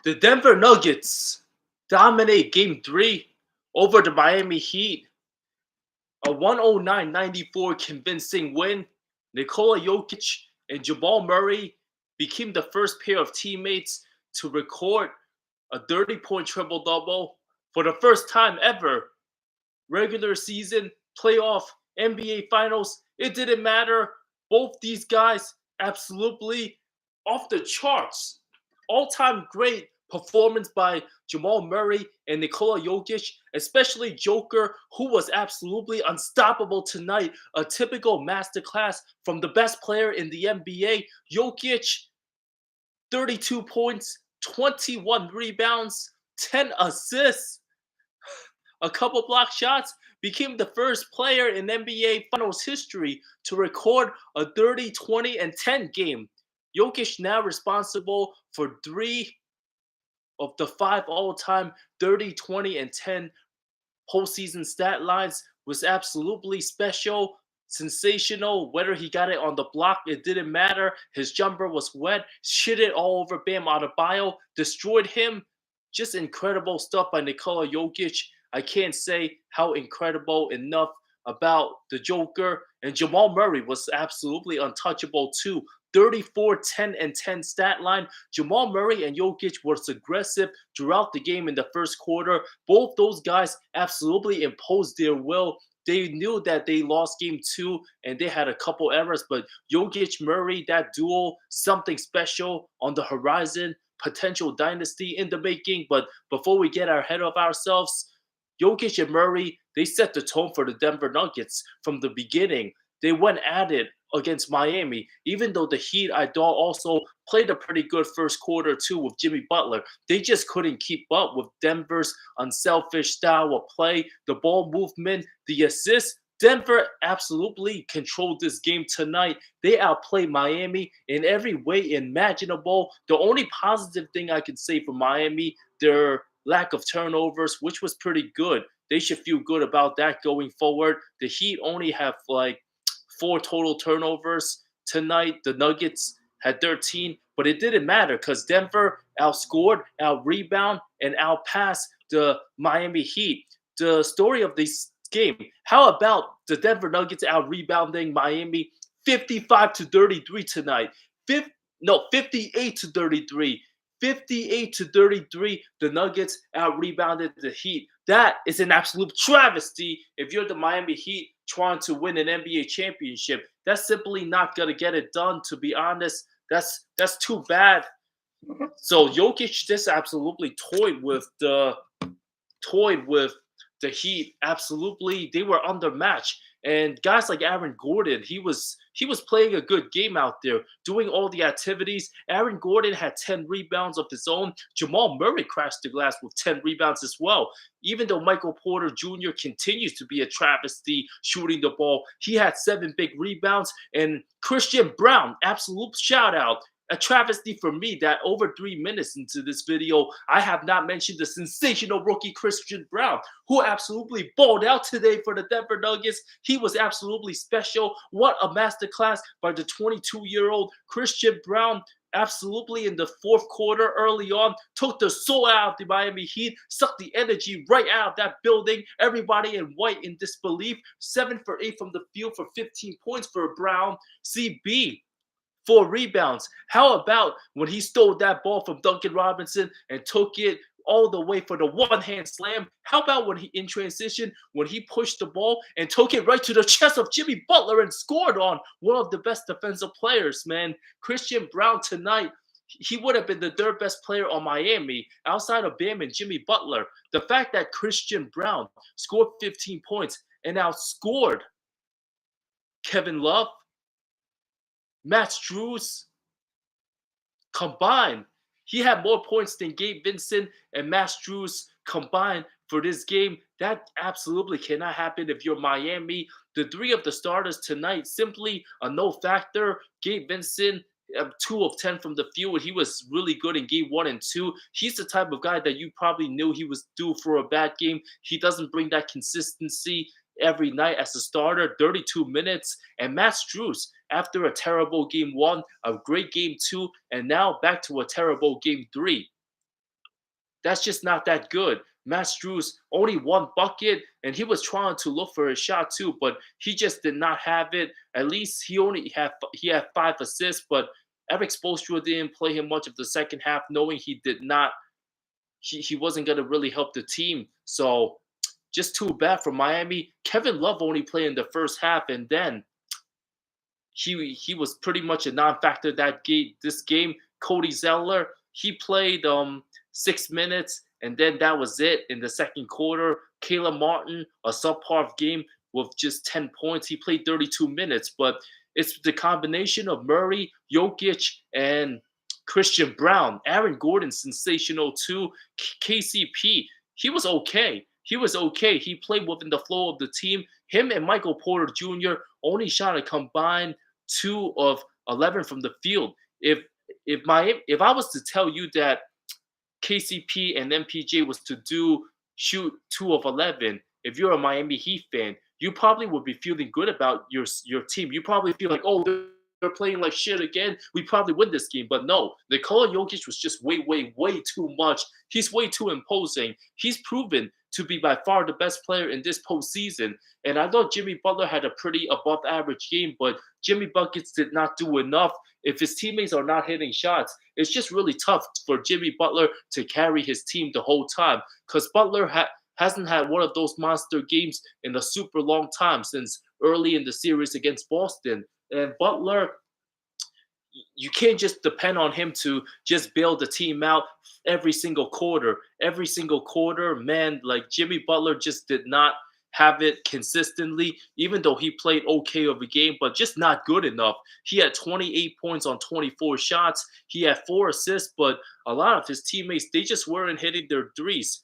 The Denver Nuggets dominate Game 3 over the Miami Heat. A 109-94 convincing win. Nikola Jokic and Jamal Murray became the first pair of teammates to record a 30-point triple-double for the first time ever. Regular season, playoff, NBA Finals, it didn't matter. Both these guys absolutely off the charts. All-time great performance by Jamal Murray and Nikola Jokic, especially Joker, who was absolutely unstoppable tonight. A typical masterclass from the best player in the NBA. Jokic, 32 points, 21 rebounds, 10 assists, a couple block shots, became the first player in NBA Finals history to record a 30, 20, and 10 game. Jokic now responsible for 3 of the 5 all-time 30, 20, and 10 postseason stat lines. Was absolutely special, sensational. Whether he got it on the block, it didn't matter. His jumper was wet, shit it all over Bam Adebayo, destroyed him. Just incredible stuff by Nikola Jokic. I can't say how incredible enough about the Joker. And Jamal Murray was absolutely untouchable too. 34, 10, and 10 stat line. Jamal Murray and Jokic was aggressive throughout the game in the first quarter. Both those guys absolutely imposed their will. They knew that they lost game 2 and they had a couple errors, but Jokic, Murray, that duo, something special on the horizon, potential dynasty in the making. But before we get ahead of ourselves, Jokic and Murray, they set the tone for the Denver Nuggets from the beginning. They went at it against Miami, even though the Heat, I thought, also played a pretty good first quarter too with Jimmy Butler. They just couldn't keep up with Denver's unselfish style of play, the ball movement, the assists. Denver absolutely controlled this game tonight. They outplayed Miami in every way imaginable. The only positive thing I can say for Miami, their lack of turnovers, which was pretty good. They should feel good about that going forward. The Heat only have like 4 total turnovers tonight. The Nuggets had 13, but it didn't matter because Denver outscored, out-rebound, and out-passed the Miami Heat. The story of this game, how about the Denver Nuggets out-rebounding Miami 55-33 tonight? 58-33. 58-33, the Nuggets out-rebounded the Heat. That is an absolute travesty if you're the Miami Heat trying to win an NBA championship. That's simply not going to get it done, to be honest. That's too bad. So Jokic just absolutely toyed with the Heat. Absolutely, they were undermatched. And guys like Aaron Gordon, he was playing a good game out there, doing all the activities. Aaron Gordon had 10 rebounds of his own. Jamal Murray crashed the glass with 10 rebounds as well. Even though Michael Porter Jr. continues to be a travesty shooting the ball, he had 7 big rebounds. And Christian Braun, absolute shout out. A travesty for me that over 3 minutes into this video, I have not mentioned the sensational rookie Christian Braun, who absolutely balled out today for the Denver Nuggets. He was absolutely special. What a masterclass by the 22-year-old Christian Braun. Absolutely in the fourth quarter early on, took the soul out of the Miami Heat, sucked the energy right out of that building. Everybody in white in disbelief. 7 for 8 from the field for 15 points for Braun. CB, 4 rebounds. How about when he stole that ball from Duncan Robinson and took it all the way for the one-hand slam? How about when he, in transition, when he pushed the ball and took it right to the chest of Jimmy Butler and scored on one of the best defensive players, man. Christian Braun tonight, he would have been the 3rd best player on Miami outside of Bam and Jimmy Butler. The fact that Christian Braun scored 15 points and outscored Kevin Love, Matt Strus combined. He had more points than Gabe Vincent and Matt Strus combined for this game. That absolutely cannot happen if you're Miami. The 3 of the starters tonight, simply a no factor. Gabe Vincent, 2 of 10 from the field. He was really good in game 1 and 2. He's the type of guy that you probably knew he was due for a bad game. He doesn't bring that consistency every night as a starter. 32 minutes. And Matt Strus, after a terrible game 1, a great game 2, and now back to a terrible game 3. That's just not that good. Matt Strus only one bucket, and he was trying to look for a shot too, but he just did not have it. At least he had 5 assists, but Eric Spoelstra didn't play him much of the second half, knowing he did not he wasn't gonna really help the team. So just too bad for Miami. Kevin Love only played in the first half, and then he was pretty much a non-factor that game. This game, Cody Zeller, he played 6 minutes, and then that was it in the second quarter. Caleb Martin, a subpar game with just 10 points. He played 32 minutes, but it's the combination of Murray, Jokic, and Christian Brown. Aaron Gordon, sensational too. KCP, he was okay. He was okay. He played within the flow of the team. Him and Michael Porter Jr. only shot a combined 2 of 11 from the field. If I was to tell you that KCP and MPJ was to shoot 2 of 11, if you're a Miami Heat fan, you probably would be feeling good about your team. You probably feel like, oh, they're playing like shit again. We probably win this game. But no, Nikola Jokic was just way, way, way too much. He's way too imposing. He's proven to be by far the best player in this postseason. And I thought Jimmy Butler had a pretty above average game, but Jimmy Buckets did not do enough. If his teammates are not hitting shots, it's just really tough for Jimmy Butler to carry his team the whole time, because Butler hasn't had one of those monster games in a super long time since early in the series against Boston. And Butler, you can't just depend on him to just bail the team out every single quarter. Every single quarter, man, like Jimmy Butler just did not have it consistently, even though he played okay of a game, but just not good enough. He had 28 points on 24 shots. He had 4 assists, but a lot of his teammates, they just weren't hitting their threes.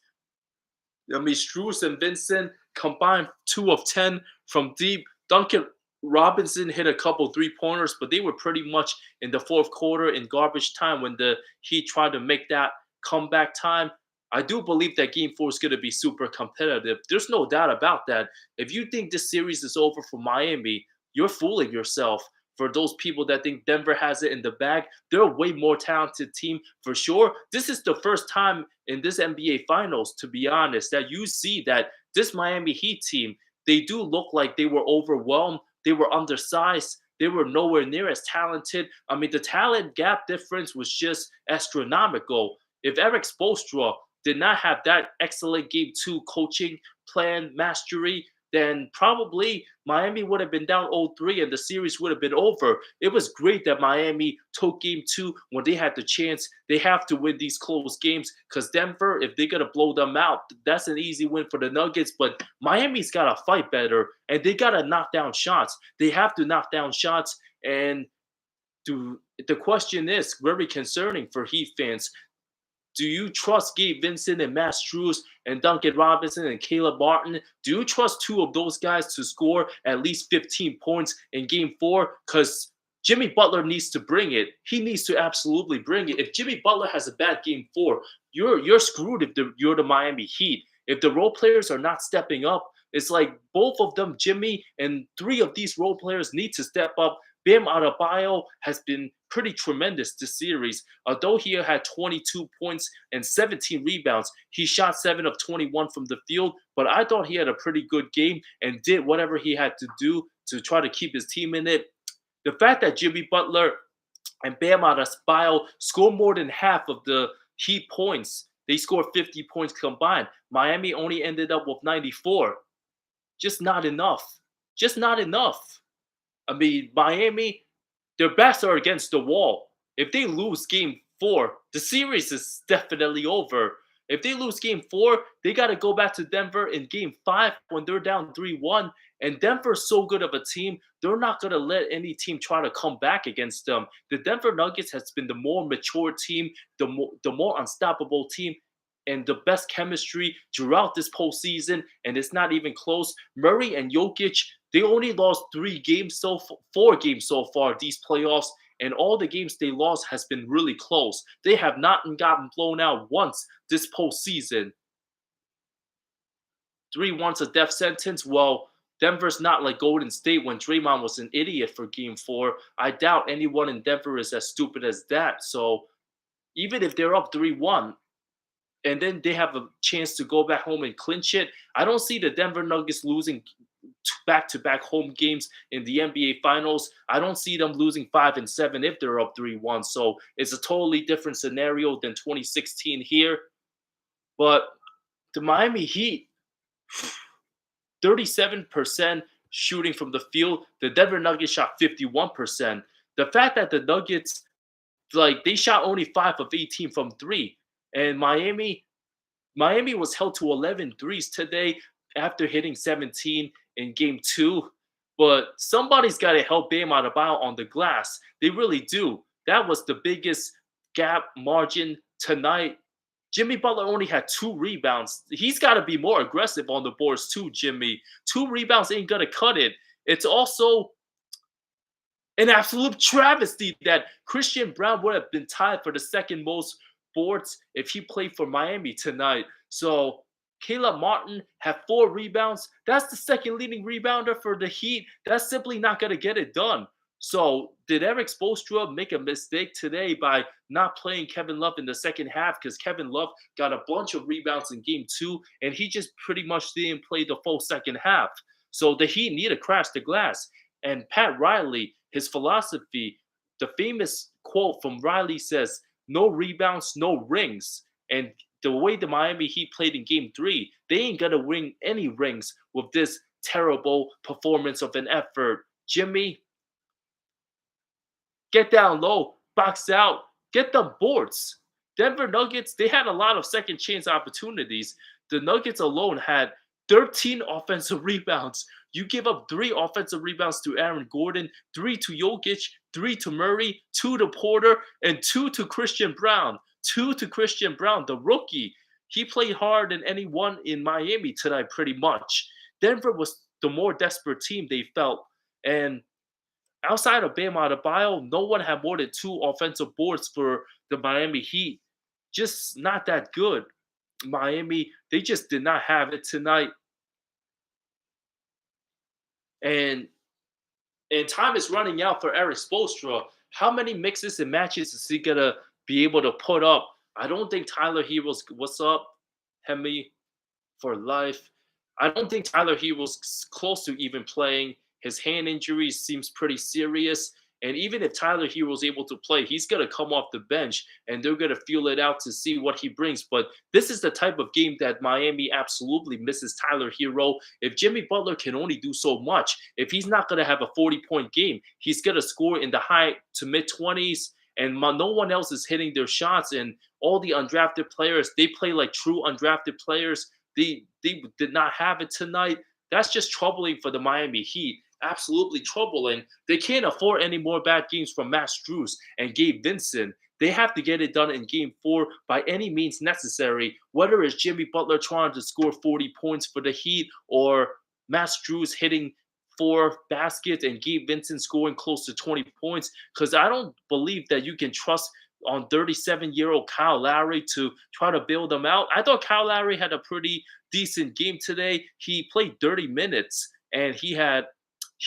I mean, Strus and Vincent combined 2 of 10 from deep. Duncan Robinson hit a couple 3-pointers, but they were pretty much in the fourth quarter in garbage time when the Heat tried to make that comeback time. I do believe that game 4 is going to be super competitive. There's no doubt about that. If you think this series is over for Miami, you're fooling yourself. For those people that think Denver has it in the bag, they're a way more talented team for sure. This is the first time in this NBA Finals, to be honest, that you see that this Miami Heat team, they do look like they were overwhelmed. They were undersized. They were nowhere near as talented. I mean, the talent gap difference was just astronomical. If Eric Spoelstra did not have that excellent game 2 coaching plan mastery, then probably Miami would have been down 0-3 and the series would have been over. It was great that Miami took game 2 when they had the chance. They have to win these close games, because Denver, if they're going to blow them out, that's an easy win for the Nuggets. But Miami's got to fight better, and they got to knock down shots. They have to knock down shots. And the question is very concerning for Heat fans. Do you trust Gabe Vincent and Matt Strus and Duncan Robinson and Caleb Martin? Do you trust 2 of those guys to score at least 15 points in game 4? Because Jimmy Butler needs to bring it. He needs to absolutely bring it. If Jimmy Butler has a bad game 4, you're screwed if you're the Miami Heat. If the role players are not stepping up, it's like both of them, Jimmy, and 3 of these role players need to step up. Bam Adebayo has been pretty tremendous this series. Although he had 22 points and 17 rebounds, he shot 7 of 21 from the field. But I thought he had a pretty good game and did whatever he had to do to try to keep his team in it. The fact that Jimmy Butler and Bam Adebayo scored more than half of the Heat points, they scored 50 points combined. Miami only ended up with 94. Just not enough. Just not enough. I mean, Miami, their backs are against the wall. If they lose game 4, the series is definitely over. If they lose game 4, they got to go back to Denver in game 5 when they're down 3-1. And Denver's so good of a team, they're not going to let any team try to come back against them. The Denver Nuggets has been the more mature team, the more unstoppable team, and the best chemistry throughout this postseason, and it's not even close. Murray and Jokic, they only lost 4 games so far these playoffs, and all the games they lost has been really close. They have not gotten blown out once this postseason. 3-1's a death sentence. Well, Denver's not like Golden State when Draymond was an idiot for game 4. I doubt anyone in Denver is as stupid as that. So even if they're up 3-1, and then they have a chance to go back home and clinch it. I don't see the Denver Nuggets losing back-to-back home games in the NBA Finals. I don't see them losing 5-7 if they're up 3-1. So it's a totally different scenario than 2016 here. But the Miami Heat, 37% shooting from the field. The Denver Nuggets shot 51%. The fact that the Nuggets, like, they shot only 5 of 18 from three, and Miami was held to 11 threes today after hitting 17 in game two. But somebody's got to help Bam Adebayo on the glass. They really do. That was the biggest gap margin tonight. Jimmy Butler only had 2 rebounds. He's got to be more aggressive on the boards too, Jimmy. 2 rebounds ain't going to cut it. It's also an absolute travesty that Christian Brown would have been tied for the second most boards if he played for Miami tonight. So Caleb Martin had 4 rebounds. That's the second leading rebounder for the Heat. That's simply not going to get it done. So did Eric Spoelstra make a mistake today by not playing Kevin Love in the second half? Because Kevin Love got a bunch of rebounds in game 2, and he just pretty much didn't play the full second half. So the Heat need to crash the glass. And Pat Riley, his philosophy, the famous quote from Riley says, "No rebounds, no rings." And the way the Miami Heat played in game 3, they ain't gonna win any rings with this terrible performance of an effort. Jimmy, get down low, box out, get the boards. Denver Nuggets, they had a lot of second chance opportunities. The Nuggets alone had 13 offensive rebounds. You give up 3 offensive rebounds to Aaron Gordon, 3 to Jokic, 3 to Murray, 2 to Porter, and 2 to Christian Brown. 2 to Christian Brown, the rookie. He played hard than anyone in Miami tonight, pretty much. Denver was the more desperate team, they felt. And outside of Bam Adebayo, no one had more than 2 offensive boards for the Miami Heat. Just not that good. Miami, they just did not have it tonight. And time is running out for Eric Spoelstra. How many mixes and matches is he gonna be able to put up? I don't think Tyler Hero's what's up, Hemi, for life. I don't think Tyler Hero's close to even playing. His hand injury seems pretty serious. And even if Tyler Hero's able to play, he's going to come off the bench and they're going to feel it out to see what he brings. But this is the type of game that Miami absolutely misses Tyler Hero. If Jimmy Butler can only do so much, if he's not going to have a 40-point game, he's going to score in the high to mid-20s. And no one else is hitting their shots. And all the undrafted players, they play like true undrafted players. They did not have it tonight. That's just troubling for the Miami Heat. Absolutely troubling. They can't afford any more bad games from Matt Strus and Gabe Vincent. They have to get it done in game 4 by any means necessary, whether it's Jimmy Butler trying to score 40 points for the Heat or Matt Strus hitting 4 baskets and Gabe Vincent scoring close to 20 points, because I don't believe that you can trust on 37-year-old Kyle Lowry to try to bail them out. I thought Kyle Lowry had a pretty decent game today. He played 30 minutes and he had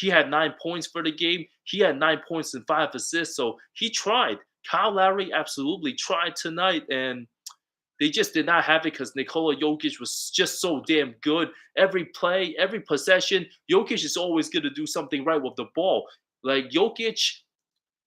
9 points for the game. He had 9 points and 5 assists. So he tried. Kyle Lowry absolutely tried tonight, and they just did not have it because Nikola Jokic was just so damn good. Every play, every possession, Jokic is always going to do something right with the ball. Like Jokic,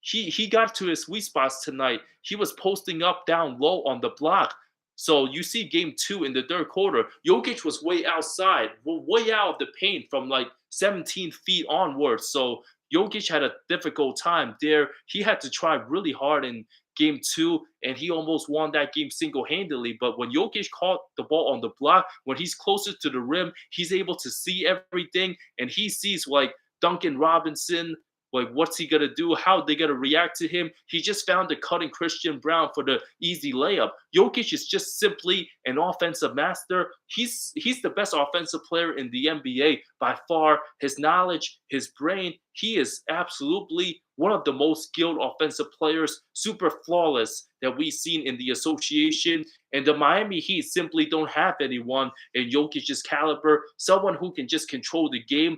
he got to his sweet spots tonight. He was posting up down low on the block. So you see game 2 in the third quarter, Jokic was way outside, way out of the paint from like 17 feet onwards. So Jokic had a difficult time there. He had to try really hard in game 2, and he almost won that game single-handedly. But when Jokic caught the ball on the block, when he's closer to the rim, he's able to see everything, and he sees like Duncan Robinson, like what's he gonna do? How they gonna react to him? He just found the cutting Christian Brown for the easy layup. Jokic is just simply an offensive master. He's the best offensive player in the NBA by far. His knowledge, his brain, he is absolutely one of the most skilled offensive players, super flawless that we've seen in the association. And the Miami Heat simply don't have anyone in Jokic's caliber, someone who can just control the game,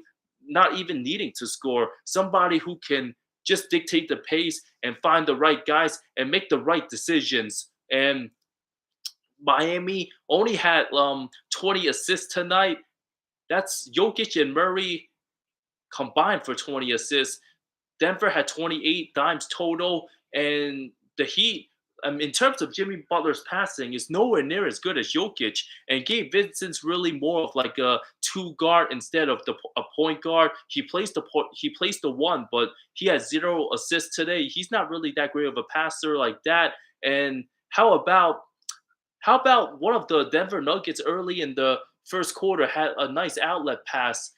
not even needing to score, somebody who can just dictate the pace and find the right guys and make the right decisions. And Miami only had 20 assists tonight. That's Jokic and Murray combined for 20 assists. Denver had 28 dimes total, and the Heat, in terms of Jimmy Butler's passing, is nowhere near as good as Jokic. And Gabe Vincent's really more of like a two guard instead of a point guard. He plays the one, but he has zero assists today. He's not really that great of a passer like that. And how about one of the Denver Nuggets early in the first quarter had a nice outlet pass,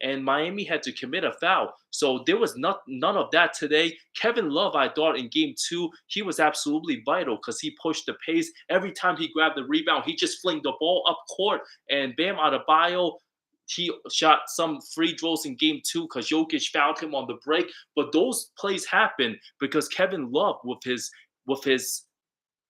and Miami had to commit a foul. So there was none of that today. Kevin Love, I thought in game two, he was absolutely vital because he pushed the pace. Every time he grabbed the rebound, he just flinged the ball up court, and Bam Adebayo, he shot some free throws in game two because Jokic fouled him on the break. But those plays happen because Kevin Love, with his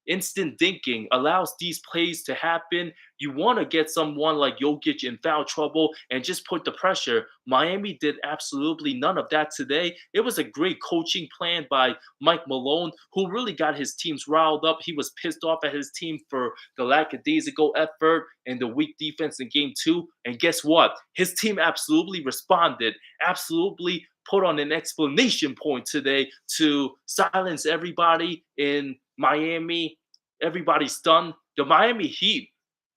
instant thinking allows these plays to happen. You want to get someone like Jokic in foul trouble and just put the pressure. Miami did absolutely none of that today. It was a great coaching plan by Mike Malone, who really got his teams riled up. He was pissed off at his team for the lackadaisical effort and the weak defense in game two. And guess what? His team absolutely responded, absolutely put on an explanation point today to silence everybody in Miami. Everybody's stunned. The Miami Heat,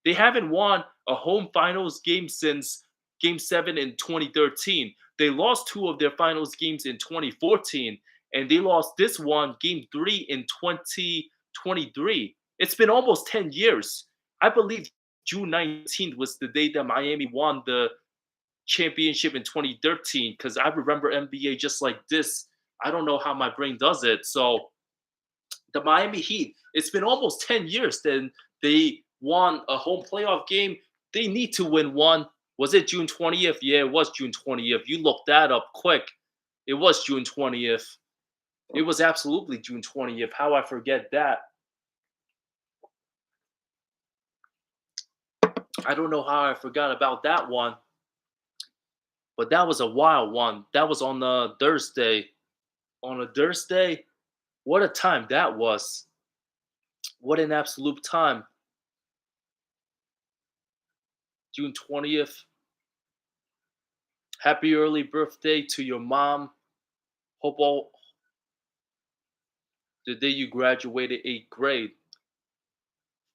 they haven't won a home finals game since game 7 in 2013. They lost two of their finals games in 2014, and they lost this one, game 3, in 2023. It's been almost 10 years. I believe June 19th was the day that Miami won the championship in 2013 because I remember NBA just like this. I don't know how my brain does it. So the Miami Heat, it's been almost 10 years then they won a home playoff game. They need to win one. Was it June 20th? Yeah, it was June 20th. You look that up quick. It was June 20th. It was absolutely June 20th. How I forget that? I don't know how I forgot about that one. But that was a wild one. That was on a Thursday. On a Thursday, what a time that was. What an absolute time. June 20th. Happy early birthday to your mom. Hope all the day you graduated 8th grade.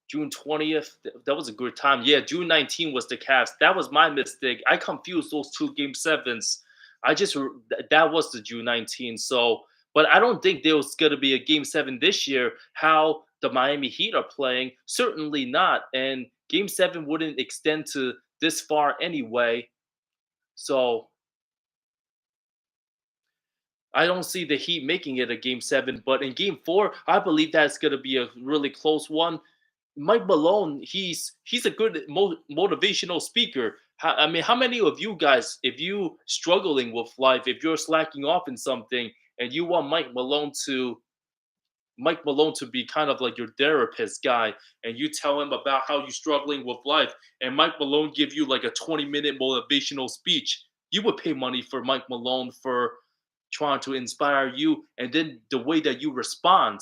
June 20th, that was a good time. Yeah, June 19th was the cast. That was my mistake. I confused those two game sevens. That was the June 19th. So, but I don't think there was going to be a game 7 this year. How the Miami Heat are playing, certainly not. And game 7 wouldn't extend to this far anyway. So, I don't see the Heat making it a game 7, but in game 4, I believe that's going to be a really close one. Mike Malone, he's a good motivational speaker. I mean, how many of you guys, if you struggling with life, if you're slacking off in something, and you want Mike Malone to be kind of like your therapist guy, and you tell him about how you're struggling with life, and Mike Malone give you like a 20-minute motivational speech, you would pay money for Mike Malone for trying to inspire you, and then the way that you respond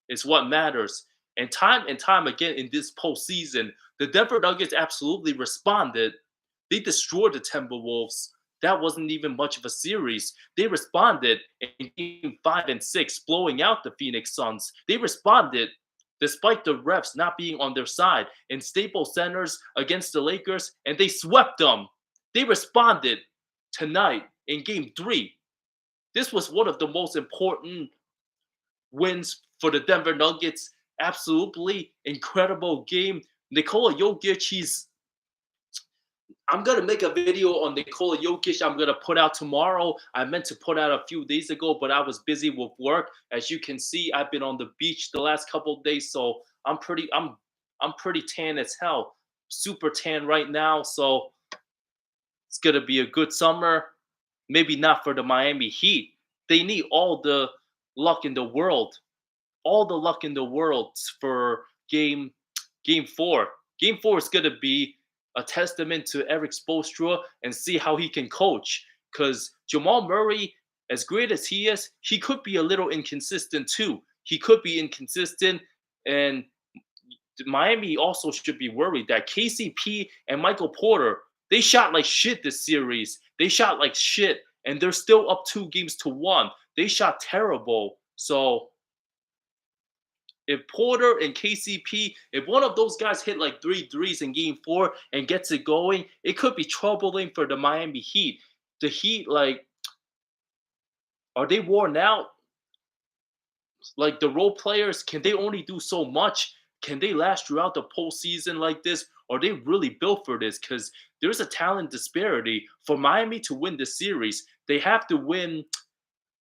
is what matters. And time again in this postseason, the Denver Nuggets absolutely responded. They destroyed the Timberwolves. That wasn't even much of a series. They responded in game 5 and 6, blowing out the Phoenix Suns. They responded despite the refs not being on their side in Staples Centers against the Lakers, and they swept them. They responded tonight in game 3. This was one of the most important wins for the Denver Nuggets. Absolutely incredible game. Nikola Jokic, I'm gonna make a video on Nikola Jokic. I'm gonna put out tomorrow. I meant to put out a few days ago, but I was busy with work. As you can see, I've been on the beach the last couple of days, so I'm pretty tan as hell. Super tan right now, so it's gonna be a good summer. Maybe not for the Miami Heat. They need all the luck in the world. All the luck in the world for game 4. Game 4 is gonna be a testament to Eric Spoelstra and see how he can coach. Because Jamal Murray, as great as he is, he could be a little inconsistent too. He could be inconsistent, and Miami also should be worried that KCP and Michael Porter, they shot like shit this series. They shot like shit, and they're still up 2 games to 1. They shot terrible. So if Porter and KCP, if one of those guys hit like 3 threes in game 4 and gets it going, it could be troubling for the Miami Heat. The Heat, like, are they worn out? Like the role players, can they only do so much? Can they last throughout the postseason like this? Are they really built for this? Because there's a talent disparity. For Miami to win the series, they have to win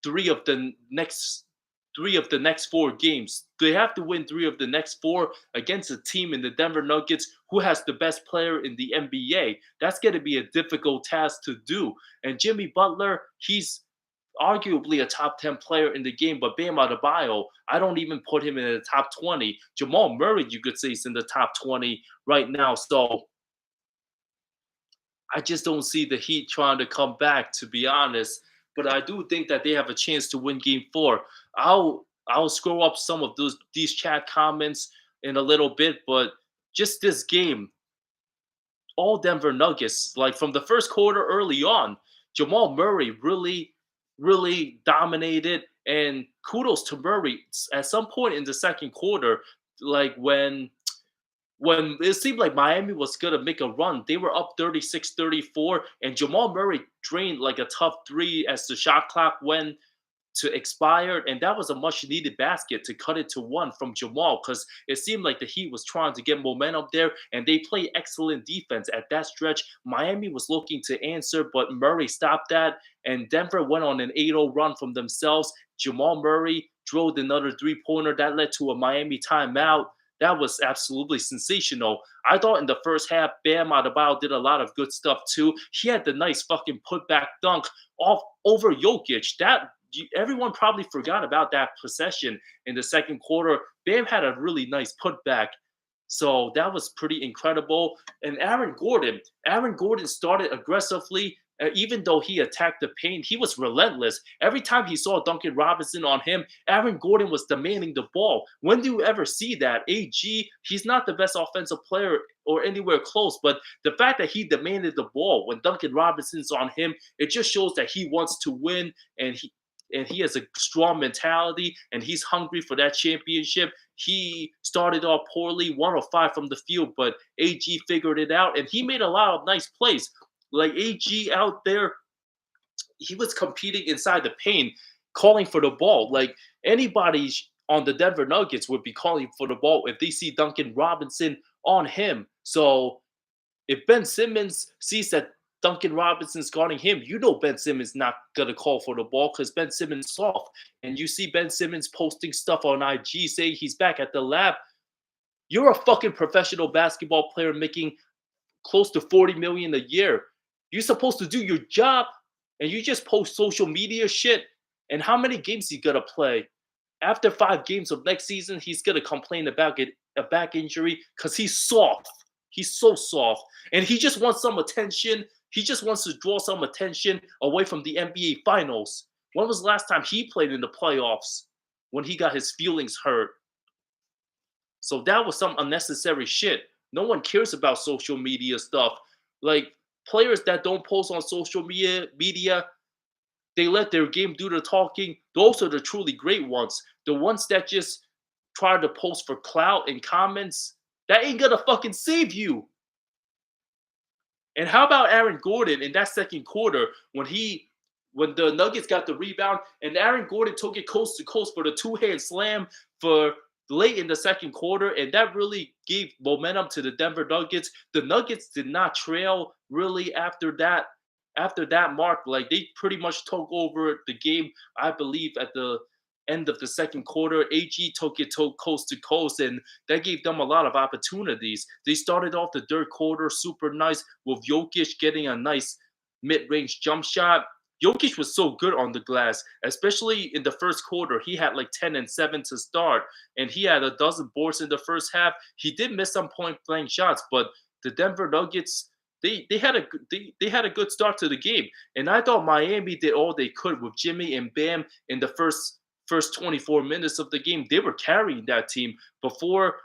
three of the next 4 games. They have to win 3 of the next 4 against a team in the Denver Nuggets who has the best player in the NBA. That's going to be a difficult task to do. And Jimmy Butler, he's arguably a top 10 player in the game, but Bam Adebayo, I don't even put him in the top 20. Jamal Murray, you could say, is in the top 20 right now. So I just don't see the Heat trying to come back, to be honest. But I do think that they have a chance to win game 4. I'll scroll up some of these chat comments in a little bit, but just this game, all Denver Nuggets, like from the first quarter early on, Jamal Murray really dominated. And kudos to Murray. At some point in the second quarter, like when it seemed like Miami was going to make a run, they were up 36-34, and Jamal Murray drained like a tough 3 as the shot clock went to expire, and that was a much needed basket to cut it to 1 from Jamal, because it seemed like the Heat was trying to get momentum there, and they played excellent defense at that stretch. Miami was looking to answer, but Murray stopped that, and Denver went on an 8-0 run from themselves. Jamal Murray drilled another 3-pointer that led to a Miami timeout. That was absolutely sensational. I thought in the first half, Bam Adebayo did a lot of good stuff too. He had the nice fucking putback dunk off over Jokic. Everyone probably forgot about that possession in the second quarter. Bam had a really nice putback. So that was pretty incredible. And Aaron Gordon started aggressively. Even though he attacked the paint, he was relentless. Every time he saw Duncan Robinson on him, Aaron Gordon was demanding the ball. When do you ever see that? AG, he's not the best offensive player or anywhere close, but the fact that he demanded the ball when Duncan Robinson's on him, it just shows that he wants to win, and he has a strong mentality, and he's hungry for that championship. He started off poorly, 1 of 5 from the field, but AG figured it out, and he made a lot of nice plays. Like AG out there, he was competing inside the paint, calling for the ball. Like anybody on the Denver Nuggets would be calling for the ball if they see Duncan Robinson on him. So if Ben Simmons sees that Duncan Robinson's guarding him, you know Ben Simmons not gonna call for the ball because Ben Simmons is soft. And you see Ben Simmons posting stuff on IG saying he's back at the lab. You're a fucking professional basketball player making close to $40 million a year. You're supposed to do your job, and you just post social media shit. And how many games he gonna play? After 5 games of next season, he's gonna complain about a back injury because he's soft. He's so soft, and he just wants some attention. He just wants to draw some attention away from the NBA Finals. When was the last time he played in the playoffs? When he got his feelings hurt. So that was some unnecessary shit. No one cares about social media stuff. Like players that don't post on social media, they let their game do the talking. Those are the truly great ones. The ones that just try to post for clout and comments, that ain't gonna fucking save you. And how about Aaron Gordon in that second quarter when the Nuggets got the rebound and Aaron Gordon took it coast to coast for the 2-hand slam for late in the second quarter, and that really gave momentum to the Denver Nuggets. The Nuggets did not trail really after that mark. Like they pretty much took over the game, I believe, at the end of the second quarter. AG took it to coast to coast, and that gave them a lot of opportunities. They started off the third quarter super nice with Jokic getting a nice mid-range jump shot. Jokic was so good on the glass, especially in the first quarter. He had like 10 and 7 to start, and he had a dozen boards in the first half. He did miss some point-blank shots, but the Denver Nuggets, they had a good start to the game. And I thought Miami did all they could with Jimmy and Bam in the first 24 minutes of the game. They were carrying that team before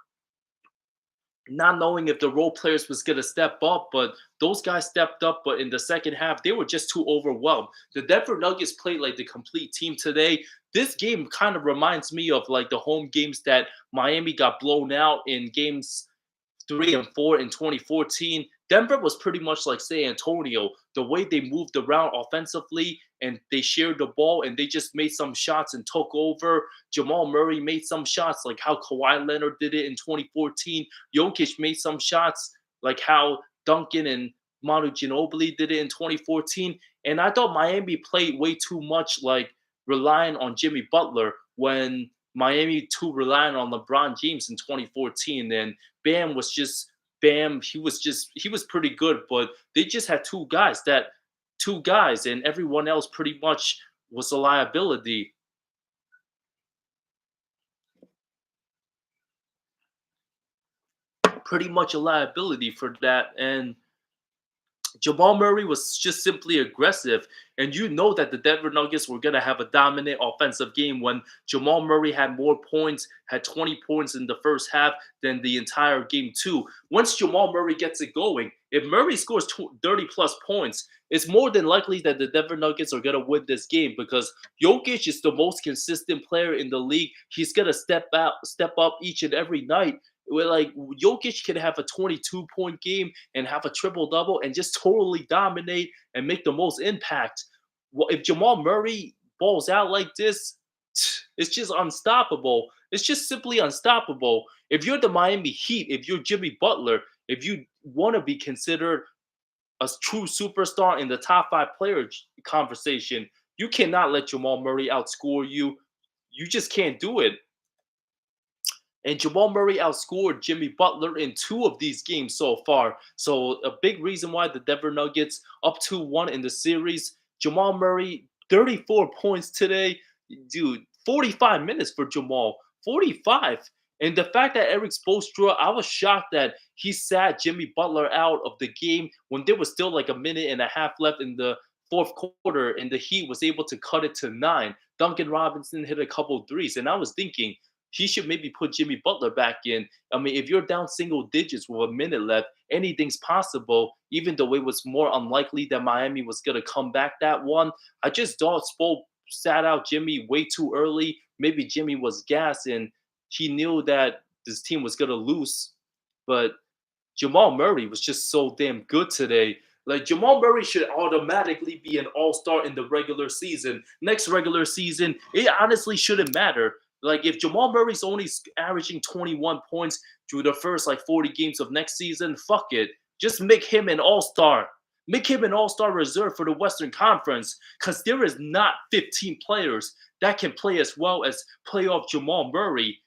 not knowing if the role players was going to step up, but those guys stepped up. But in the second half, they were just too overwhelmed. The Denver Nuggets played like the complete team today. This game kind of reminds me of like the home games that Miami got blown out in games 3 and 4 in 2014. Denver was pretty much like San Antonio. The way they moved around offensively and they shared the ball and they just made some shots and took over. Jamal Murray made some shots like how Kawhi Leonard did it in 2014. Jokic made some shots like how Duncan and Manu Ginobili did it in 2014. And I thought Miami played way too much like relying on Jimmy Butler when Miami too reliant on LeBron James in 2014. And Bam was just Bam. He was pretty good, but they just had two guys, and everyone else pretty much was a liability. Pretty much a liability for that. And Jamal Murray was just simply aggressive. And you know that the Denver Nuggets were going to have a dominant offensive game when Jamal Murray had more points, had 20 points in the first half than the entire game, too. Once Jamal Murray gets it going, if Murray scores 30 plus points, it's more than likely that the Denver Nuggets are going to win this game because Jokic is the most consistent player in the league. He's going to step up each and every night. Where like Jokic can have a 22-point game and have a triple double and just totally dominate and make the most impact. Well, if Jamal Murray balls out like this, it's just unstoppable. It's just simply unstoppable. If you're the Miami Heat, if you're Jimmy Butler, if you want to be considered a true superstar in the top 5 player conversation, you cannot let Jamal Murray outscore you. You just can't do it. And Jamal Murray outscored Jimmy Butler in 2 of these games so far. So a big reason why the Denver Nuggets up 2-1 in the series. Jamal Murray, 34 points today. Dude, 45 minutes for Jamal. 45. And the fact that Eric Spoelstra, I was shocked that he sat Jimmy Butler out of the game when there was still like a minute and a half left in the fourth quarter, and the Heat was able to cut it to 9. Duncan Robinson hit a couple threes, and I was thinking, he should maybe put Jimmy Butler back in. I mean, if you're down single digits with a minute left, anything's possible, even though it was more unlikely that Miami was going to come back that one. I just thought Spo sat out Jimmy way too early. Maybe Jimmy was gassed and he knew that this team was going to lose. But Jamal Murray was just so damn good today. Like Jamal Murray should automatically be an all-star in the regular season. Next regular season, it honestly shouldn't matter. Like if Jamal Murray's only averaging 21 points through the first like 40 games of next season, fuck it. Just make him an all-star. Make him an all-star reserve for the Western Conference because there is not 15 players that can play as well as playoff Jamal Murray.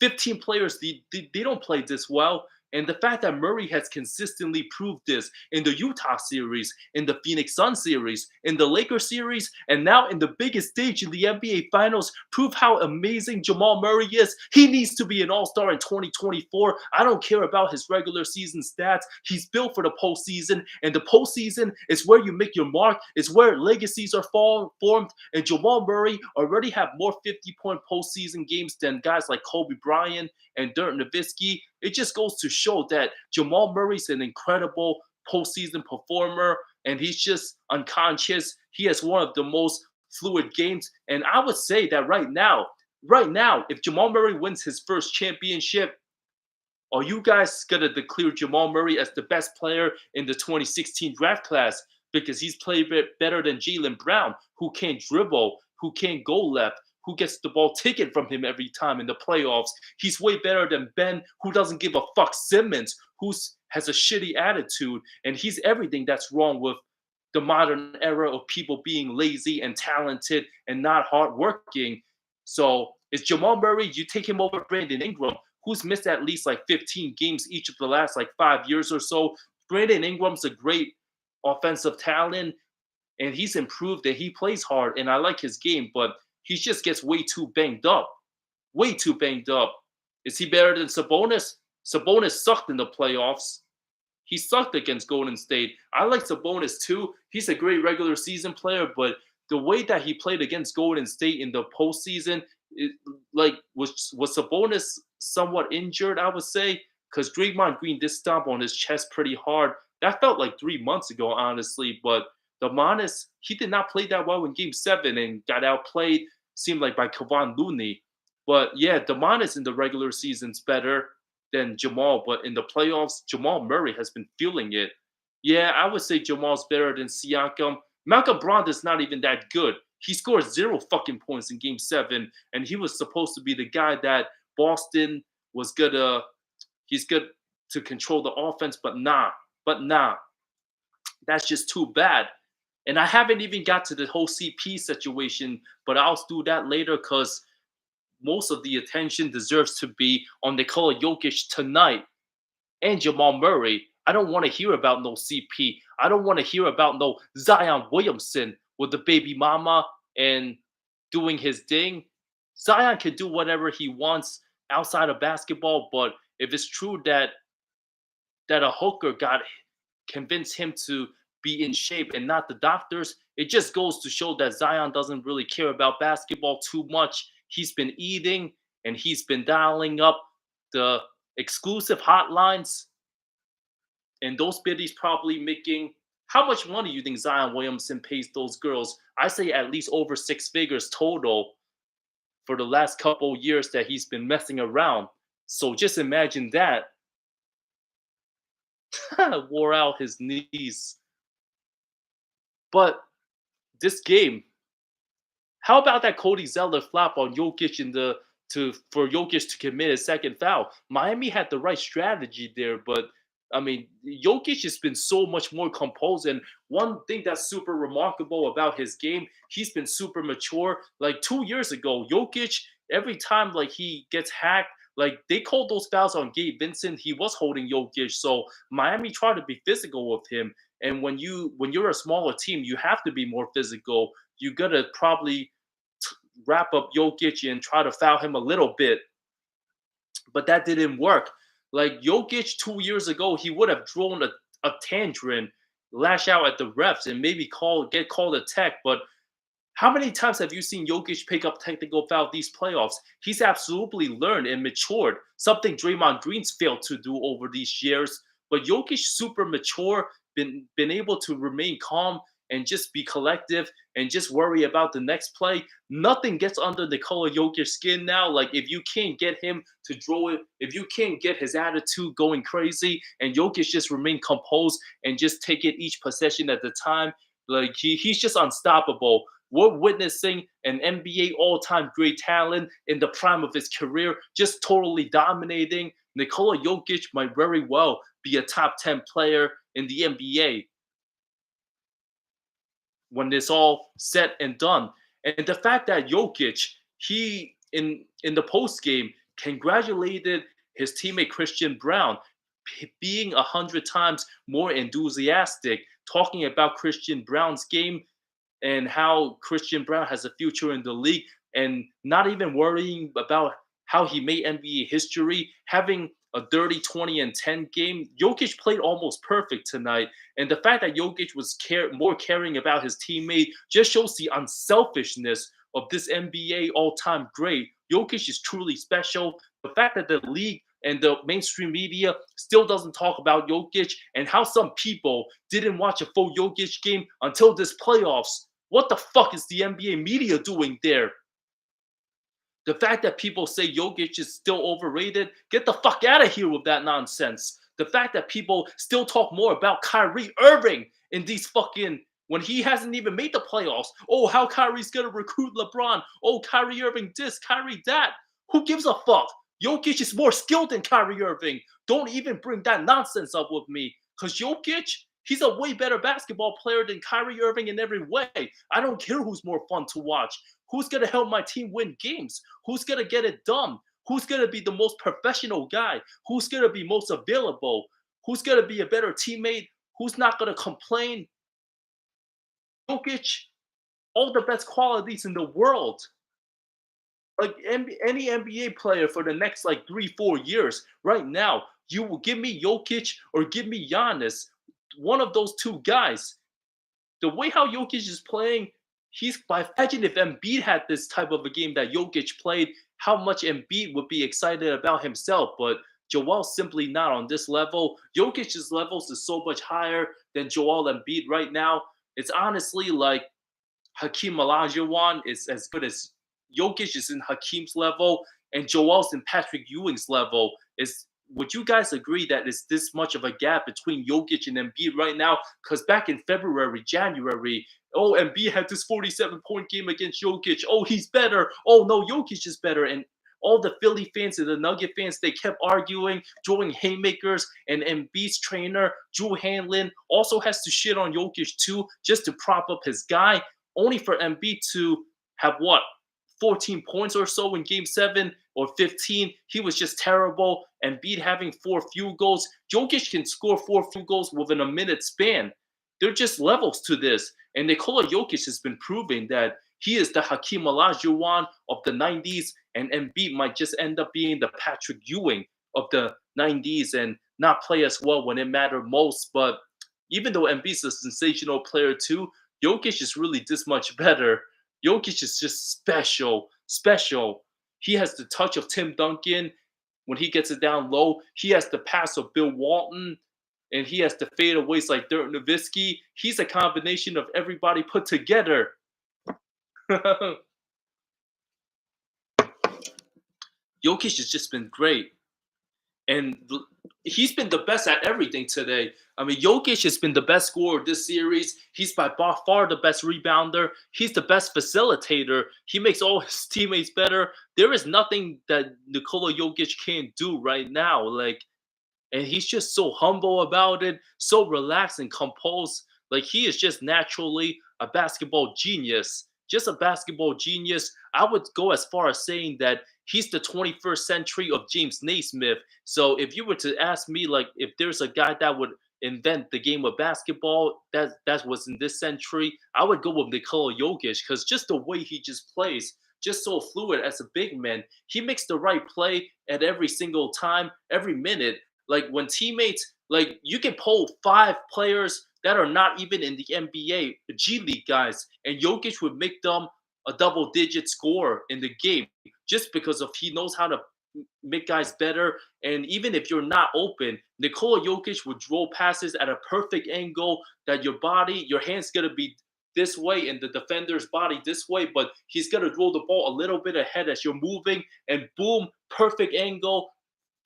15 players, they don't play this well. And the fact that Murray has consistently proved this in the Utah series, in the Phoenix Suns series, in the Lakers series, and now in the biggest stage in the NBA Finals, prove how amazing Jamal Murray is. He needs to be an all-star in 2024. I don't care about his regular season stats. He's built for the postseason, and the postseason is where you make your mark. It's where legacies are formed, and Jamal Murray already have more 50-point postseason games than guys like Kobe Bryant and Dirk Nowitzki. It just goes to show that Jamal Murray's an incredible postseason performer, and he's just unconscious. He has one of the most fluid games, and I would say that right now, if Jamal Murray wins his first championship, are you guys gonna declare Jamal Murray as the best player in the 2016 draft class because he's played better than Jaylen Brown, who can't dribble, who can't go left, who gets the ball taken from him every time in the playoffs? He's way better than Ben, who doesn't give a fuck, Simmons, who has a shitty attitude, and he's everything that's wrong with the modern era of people being lazy and talented and not hardworking. So is Jamal Murray, you take him over Brandon Ingram, who's missed at least like 15 games each of the last like 5 years or so. Brandon Ingram's a great offensive talent, and he's improved and he plays hard, and I like his game, but he just gets way too banged up. Way too banged up. Is he better than Sabonis? Sabonis sucked in the playoffs. He sucked against Golden State. I like Sabonis too. He's a great regular season player, but the way that he played against Golden State in the postseason, was Sabonis somewhat injured, I would say. because Draymond Green did stomp on his chest pretty hard. That felt like 3 months ago, honestly. But Demonis, he did not play that well in Game 7 and got outplayed, seemed like by Kevon Looney. But yeah, Demonis in the regular season's better than Jamal. But in the playoffs, Jamal Murray has been feeling it. Yeah, I would say Jamal's better than Siakam. Malcolm Brogdon's not even that good. He scored 0 fucking points in Game 7, and he was supposed to be the guy that Boston was gonna he's good to control the offense, but nah, that's just too bad. And I haven't even got to the whole CP situation, but I'll do that later because most of the attention deserves to be on Nikola Jokic tonight and Jamal Murray. I don't want to hear about no CP. I don't want to hear about no Zion Williamson with the baby mama and doing his thing. Zion can do whatever he wants outside of basketball, but if it's true that a hooker got convinced him to be in shape and not the doctors, it just goes to show that Zion doesn't really care about basketball too much. He's been eating and he's been dialing up the exclusive hotlines, and those biddies probably making how much money you think Zion Williamson pays those girls? I say at least over 6 figures total for the last couple years that he's been messing around. So just imagine that. Wore out his knees. But this game, how about that Cody Zeller flop on Jokic for Jokic to commit his second foul? Miami had the right strategy there, but I mean, Jokic has been so much more composed. And one thing that's super remarkable about his game, he's been super mature. Like 2 years ago, Jokic, every time like he gets hacked, like they called those fouls on Gabe Vincent, he was holding Jokic. So Miami tried to be physical with him. And when you're a smaller team, you have to be more physical. You gotta probably wrap up Jokic and try to foul him a little bit. But that didn't work. Like Jokic 2 years ago, he would have thrown a tantrum, lash out at the refs, and maybe get called a tech. But how many times have you seen Jokic pick up technical foul these playoffs? He's absolutely learned and matured, something Draymond Green's failed to do over these years. But Jokic super mature, been able to remain calm and just be collective and just worry about the next play. Nothing gets under Nikola Jokic's skin now. Like if you can't get him to draw it, if you can't get his attitude going crazy, and Jokic just remain composed and just take it each possession at the time, like he's just unstoppable. We're witnessing an NBA all-time great talent in the prime of his career, just totally dominating. Nikola Jokic might very well be a top 10 player in the NBA when it's all said and done. And the fact that Jokic, he in the post game congratulated his teammate Christian Brown, being 100 times more enthusiastic, talking about Christian Brown's game and how Christian Brown has a future in the league, and not even worrying about how he made NBA history, having a dirty 20 and 10 game. Jokic played almost perfect tonight. And the fact that Jokic was more caring about his teammate just shows the unselfishness of this NBA all-time great. Jokic is truly special. The fact that the league and the mainstream media still doesn't talk about Jokic, and how some people didn't watch a full Jokic game until this playoffs. What the fuck is the NBA media doing there? The fact that people say Jokic is still overrated, get the fuck out of here with that nonsense. The fact that people still talk more about Kyrie Irving in these fucking, when he hasn't even made the playoffs. Oh, how Kyrie's gonna recruit LeBron. Oh, Kyrie Irving this, Kyrie that. Who gives a fuck? Jokic is more skilled than Kyrie Irving. Don't even bring that nonsense up with me. Because Jokic, he's a way better basketball player than Kyrie Irving in every way. I don't care who's more fun to watch. Who's going to help my team win games? Who's going to get it done? Who's going to be the most professional guy? Who's going to be most available? Who's going to be a better teammate? Who's not going to complain? Jokic, all the best qualities in the world. Like any NBA player for the next like 3-4 years, right now, you will give me Jokic or give me Giannis, one of those two guys. The way how Jokic is playing, imagine if Embiid had this type of a game that Jokic played, how much Embiid would be excited about himself. But Joel's simply not on this level. Jokic's levels is so much higher than Joel Embiid right now. It's honestly like Hakeem Olajuwon is as good as Jokic is in Hakeem's level, and Joel's in Patrick Ewing's level. Is would you guys agree that it's this much of a gap between Jokic and Embiid right now? Because back in February, January, oh, Embiid had this 47-point game against Jokic. Oh, he's better. Oh no, Jokic is better. And all the Philly fans and the Nugget fans, they kept arguing, throwing haymakers, and Embiid's trainer, Drew Hanlon, also has to shit on Jokic too, just to prop up his guy, only for Embiid to have what, 14 points or so in game 7 or 15. He was just terrible. Embiid having 4 field goals. Jokic can score 4 field goals within a minute span. They're just levels to this. And Nikola Jokic has been proving that he is the Hakeem Olajuwon of the 90s, and Embiid might just end up being the Patrick Ewing of the 90s and not play as well when it mattered most. But even though Embiid's a sensational player too, Jokic is really this much better. Jokic is just special, special. He has the touch of Tim Duncan when he gets it down low. He has the pass of Bill Walton, and he has the fadeaways like Dirk Nowitzki. He's a combination of everybody put together. Jokic has just been great. And he's been the best at everything today. I mean, Jokic has been the best scorer this series. He's by far the best rebounder. He's the best facilitator. He makes all his teammates better. There is nothing that Nikola Jokic can't do right now. And he's just so humble about it, so relaxed and composed. Like, he is just naturally a basketball genius. Just a basketball genius. I would go as far as saying that he's the 21st century of James Naismith. So if you were to ask me, like, if there's a guy that would invent the game of basketball that was in this century, I would go with Nikola Jokic, because just the way he just plays, just so fluid as a big man. He makes the right play at every single time, every minute. Like, when teammates, like, you can pull 5 players that are not even in the NBA, G League guys, and Jokic would make them a double-digit score in the game, just because of he knows how to make guys better. And even if you're not open, Nikola Jokic would draw passes at a perfect angle that your hand's gonna be this way and the defender's body this way, but he's gonna roll the ball a little bit ahead as you're moving, and boom, perfect angle,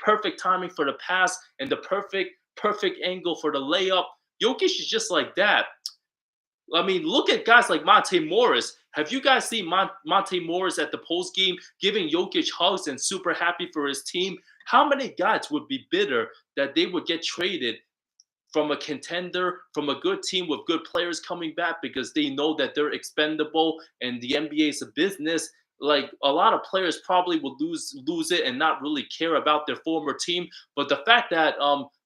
perfect timing for the pass, and the perfect angle for the layup. Jokic is just like that. I mean, look at guys like Monte Morris. Have you guys seen Monte Morris at the post game giving Jokic hugs and super happy for his team? How many guys would be bitter that they would get traded from a contender, from a good team with good players coming back, because they know that they're expendable and the NBA is a business? Like, a lot of players probably will lose it and not really care about their former team. But the fact that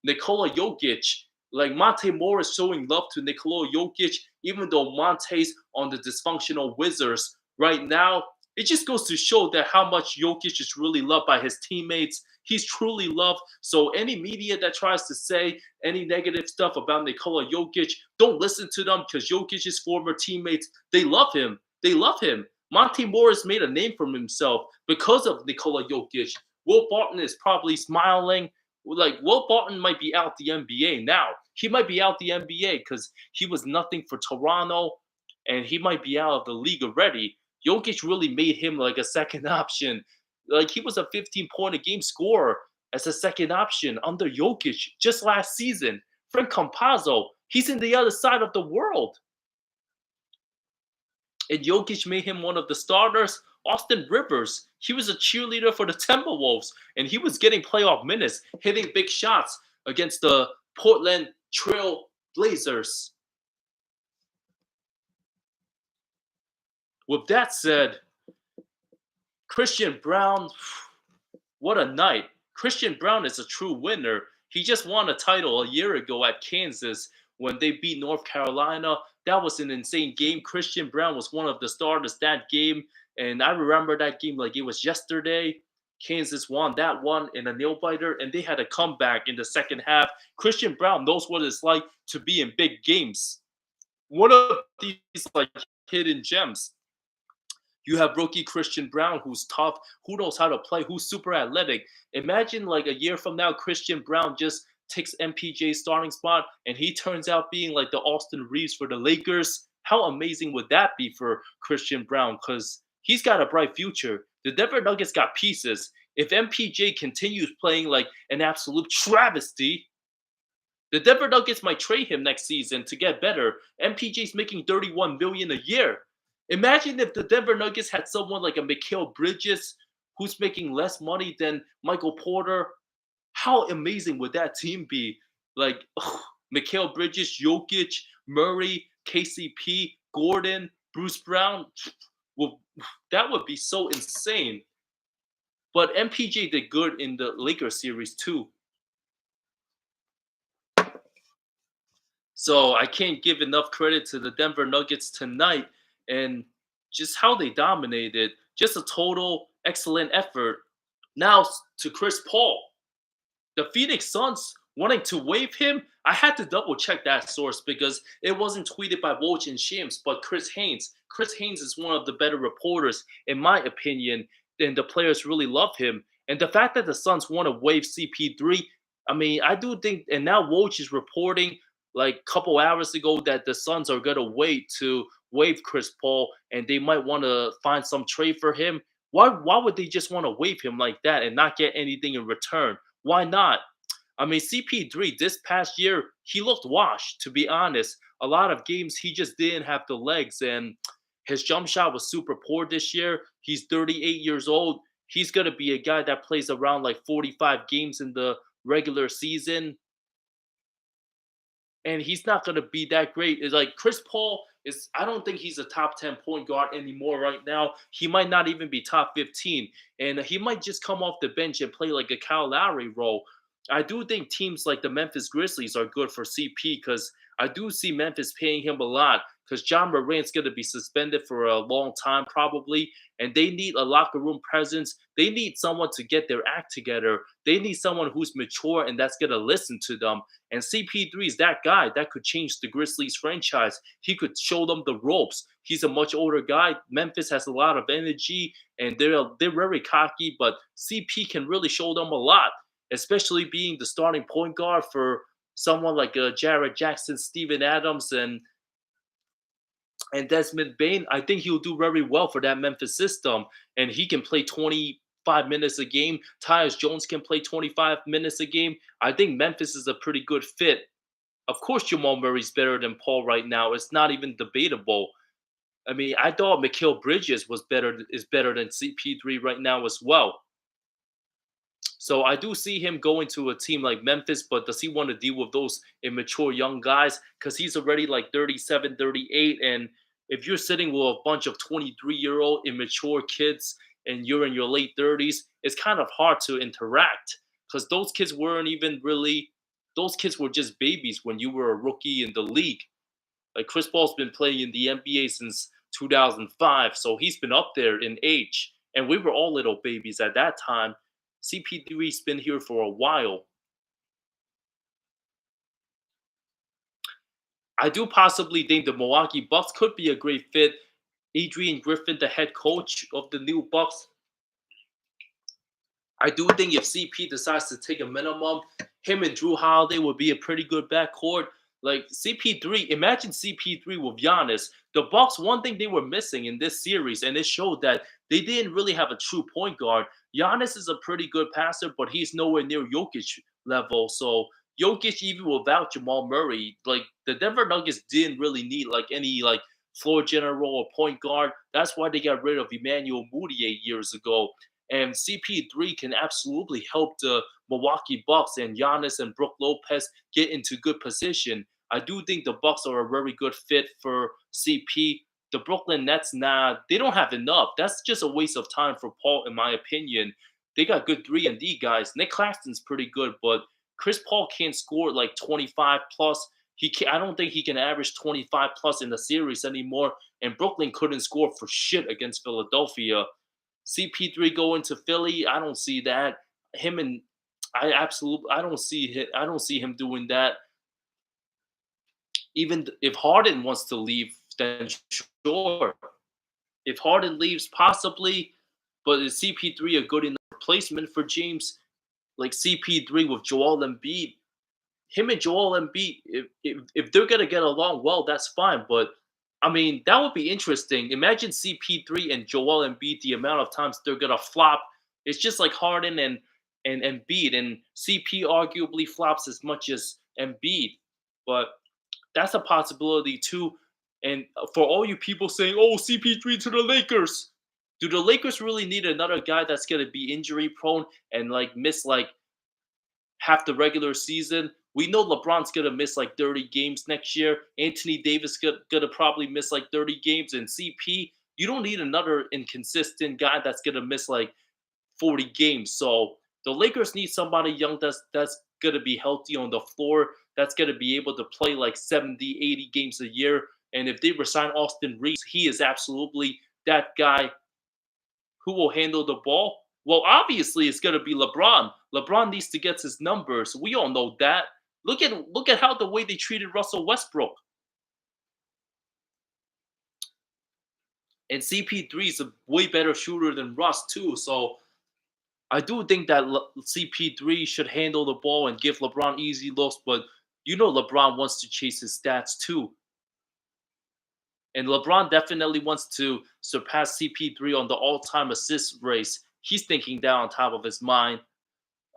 Nikola Jokic, like, Monte Morris showing love to Nikola Jokic, even though Monte's on the dysfunctional Wizards right now, it just goes to show that how much Jokic is really loved by his teammates. He's truly loved. So any media that tries to say any negative stuff about Nikola Jokic, don't listen to them, because Jokic's former teammates, they love him. They love him. Monte Morris made a name for himself because of Nikola Jokic. Will Barton is probably smiling. Like, Will Barton might be out the NBA now. He might be out the NBA because he was nothing for Toronto, and he might be out of the league already. Jokic really made him like a second option. Like, he was a 15-point-a-game scorer as a second option under Jokic just last season. Frank Campazzo, he's in the other side of the world. And Jokic made him one of the starters. Austin Rivers, he was a cheerleader for the Timberwolves, and he was getting playoff minutes, hitting big shots against the Portland Trail Blazers. With that said, Christian Braun, what a night. Christian Braun is a true winner. He just won a title a year ago at Kansas when they beat North Carolina. That was an insane game. Christian Braun was one of the starters that game, and I remember that game like it was yesterday. Kansas won that one in a nail-biter, and they had a comeback in the second half. Christian Braun knows what it's like to be in big games. One of these like hidden gems. You have rookie Christian Brown, who's tough, who knows how to play, who's super athletic. Imagine like a year from now, Christian Brown just takes MPJ's starting spot and he turns out being like the Austin Reeves for the Lakers. How amazing would that be for Christian Brown? Because he's got a bright future. The Denver Nuggets got pieces. If MPJ continues playing like an absolute travesty, the Denver Nuggets might trade him next season to get better. MPJ's making 31 million a year. Imagine if the Denver Nuggets had someone like a Mikal Bridges who's making less money than Michael Porter. How amazing would that team be? Like Mikal Bridges, Jokic, Murray, KCP, Gordon, Bruce Brown. Well, that would be so insane. But MPJ did good in the Lakers series too. So I can't give enough credit to the Denver Nuggets tonight and just how they dominated. Just a total excellent effort. Now to Chris Paul. The Phoenix Suns wanting to waive him. I had to double check that source because it wasn't tweeted by Woj and Shams, but Chris Haynes. Chris Haynes is one of the better reporters, in my opinion, and the players really love him. And the fact that the Suns want to waive CP3, I mean, I do think, and now Woj is reporting like a couple hours ago that the Suns are gonna wait to waive Chris Paul, and they might want to find some trade for him. Why would they just want to waive him like that and not get anything in return? Why not? I mean, CP3 this past year, he looked washed, to be honest. A lot of games he just didn't have the legs, and his jump shot was super poor this year. He's 38 years old. He's going to be a guy that plays around like 45 games in the regular season, and he's not going to be that great. It's like Chris Paul is, I don't think he's a top 10 point guard anymore right now. He might not even be top 15, and he might just come off the bench and play like a Kyle Lowry role. I do think teams like the Memphis Grizzlies are good for CP because I do see Memphis paying him a lot because John Morant's going to be suspended for a long time probably, and they need a locker room presence. They need someone to get their act together. They need someone who's mature and that's going to listen to them. And CP3 is that guy that could change the Grizzlies franchise. He could show them the ropes. He's a much older guy. Memphis has a lot of energy and they're very cocky, but CP can really show them a lot, especially being the starting point guard for someone like Jared Jackson, Steven Adams, and Desmond Bain. I think he'll do very well for that Memphis system, and he can play 25 minutes a game. Tyus Jones can play 25 minutes a game. I think Memphis is a pretty good fit. Of course, Jamal Murray's better than Paul right now. It's not even debatable. I mean, I thought Mikal Bridges is better than CP3 right now as well. So I do see him going to a team like Memphis, but does he want to deal with those immature young guys? Because he's already like 37, 38. And if you're sitting with a bunch of 23-year-old immature kids and you're in your late 30s, it's kind of hard to interact because those kids weren't even really, those kids were just babies when you were a rookie in the league. Like Chris Paul's been playing in the NBA since 2005, so he's been up there in age. And we were all little babies at that time. CP3's been here for a while. I do possibly think the Milwaukee Bucks could be a great fit. Adrian Griffin, the head coach of the new Bucks. I do think if CP decides to take a minimum, him and Drew Holiday would be a pretty good backcourt. Like CP3, imagine CP3 with Giannis. The Bucks, one thing they were missing in this series, and it showed that they didn't really have a true point guard. Giannis is a pretty good passer, but he's nowhere near Jokic level. So Jokic, even without Jamal Murray, like the Denver Nuggets didn't really need like any like floor general or point guard. That's why they got rid of Emmanuel Mudiay years ago. And CP3 can absolutely help the Milwaukee Bucks and Giannis and Brook Lopez get into good position. I do think the Bucks are a very good fit for CP. The Brooklyn Nets, nah, they don't have enough. That's just a waste of time for Paul, in my opinion. They got good 3-and-D guys. Nick Claxton's pretty good, but Chris Paul can't score like 25 plus. I don't think he can average 25 plus in the series anymore. And Brooklyn couldn't score for shit against Philadelphia. CP3 going to Philly, I don't see that. Him and I don't see him doing that. Even if Harden wants to leave, then sure. If Harden leaves, possibly, but is CP3 a good enough replacement for James? Like CP3 with Joel Embiid, him and Joel Embiid, if they're gonna get along well, that's fine. But I mean, that would be interesting. Imagine CP3 and Joel Embiid, the amount of times they're gonna flop. It's just like Harden and Embiid, and CP arguably flops as much as Embiid, but that's a possibility too. And for all you people saying, "Oh, CP3 to the Lakers," do the Lakers really need another guy that's gonna be injury prone and like miss like half the regular season? We know LeBron's gonna miss like 30 games next year. Anthony Davis gonna probably miss like 30 games, and CP, you don't need another inconsistent guy that's gonna miss like 40 games. So the Lakers need somebody young that's gonna be healthy on the floor, that's gonna be able to play like 70, 80 games a year. And if they resign Austin Reeves, he is absolutely that guy who will handle the ball? Well, obviously it's gonna be LeBron. LeBron needs to get his numbers. We all know that. Look at how the way they treated Russell Westbrook. And CP3 is a way better shooter than Russ too. So I do think that CP3 should handle the ball and give LeBron easy looks, but you know LeBron wants to chase his stats too. And LeBron definitely wants to surpass CP3 on the all-time assist race. He's thinking that on top of his mind.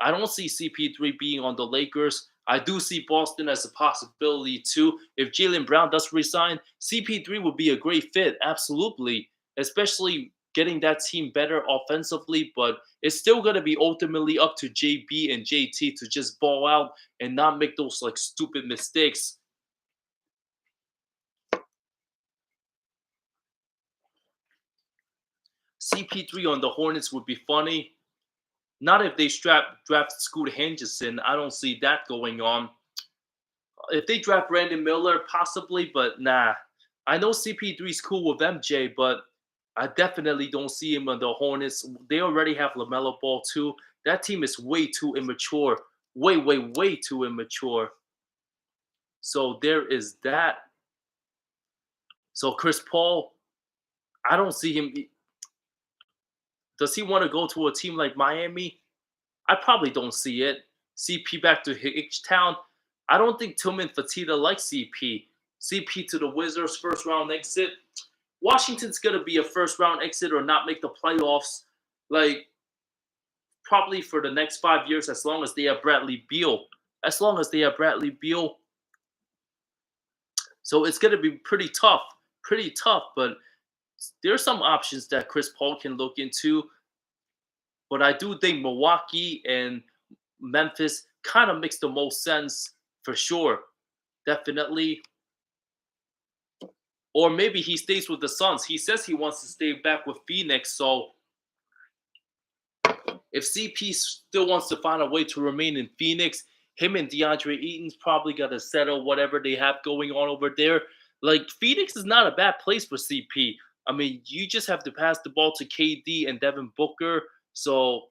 I don't see CP3 being on the Lakers. I do see Boston as a possibility too. If Jaylen Brown does resign, CP3 would be a great fit, absolutely, especially getting that team better offensively. But it's still going to be ultimately up to JB and JT to just ball out and not make those like stupid mistakes. CP3 on the Hornets would be funny. Not if they draft Scoot Henderson. I don't see that going on. If they draft Brandon Miller, possibly, but nah. I know CP3 is cool with MJ, but I definitely don't see him on the Hornets. They already have LaMelo Ball too. That team is way too immature. Way, way, way too immature. So there is that. So Chris Paul, I don't see him. Does he want to go to a team like Miami? I probably don't see it. CP back to H-Town. I don't think Tillman Fertitta likes CP. CP to the Wizards first round exit. Washington's gonna be a first round exit or not make the playoffs. Like probably for the next 5 years, as long as they have Bradley Beal. As long as they have Bradley Beal. So it's gonna be pretty tough. Pretty tough, but there's some options that Chris Paul can look into. But I do think Milwaukee and Memphis kind of makes the most sense for sure. Definitely. Or maybe he stays with the Suns. He says he wants to stay back with Phoenix. So if CP still wants to find a way to remain in Phoenix, him and DeAndre Eaton's probably got to settle whatever they have going on over there. Like, Phoenix is not a bad place for CP. I mean, you just have to pass the ball to KD and Devin Booker. So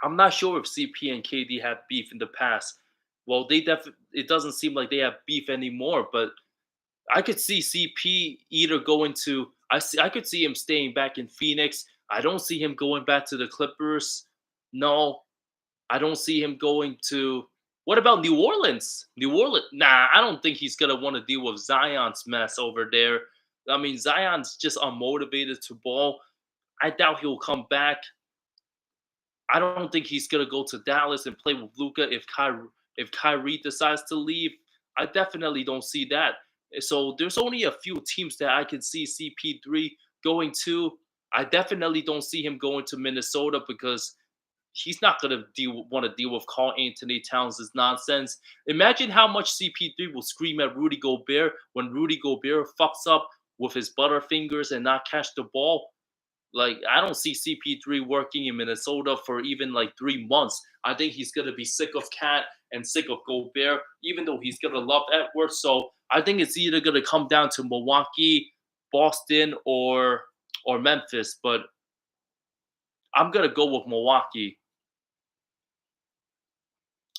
I'm not sure if CP and KD had beef in the past. Well, it doesn't seem like they have beef anymore, but I could see CP either going to I could see him staying back in Phoenix. I don't see him going back to the Clippers. No, I don't see him going to what about New Orleans? New Orleans? Nah, I don't think he's gonna want to deal with Zion's mess over there. I mean, Zion's just unmotivated to ball. I doubt he'll come back. I don't think he's gonna go to Dallas and play with Luka if Kyrie decides to leave. I definitely don't see that. So there's only a few teams that I can see CP3 going to. I definitely don't see him going to Minnesota because he's not gonna want to deal with Carl Anthony Towns' nonsense. Imagine how much CP3 will scream at Rudy Gobert when Rudy Gobert fucks up with his butterfingers and not catch the ball. Like, I don't see CP3 working in Minnesota for even like 3 months. I think he's gonna be sick of Cat and sick of Gobert, even though he's gonna love Edwards. So I think it's either gonna come down to Milwaukee, Boston, or Memphis. But I'm gonna go with Milwaukee.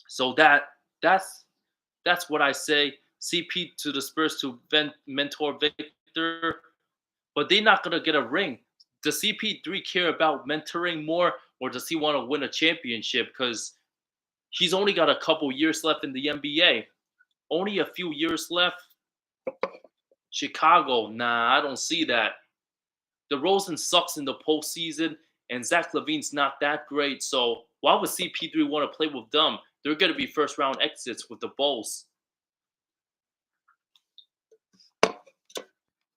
So that's what I say. CP to the Spurs to mentor Victor. but they're not gonna get a ring. Does CP3 care about mentoring more, or does he want to win a championship? Because he's only got a couple years left in the NBA. Only a few years left. Chicago, nah, I don't see that. DeRozan sucks in the postseason, and Zach LaVine's not that great. So why would CP3 want to play with them? They're going to be first round exits with the Bulls.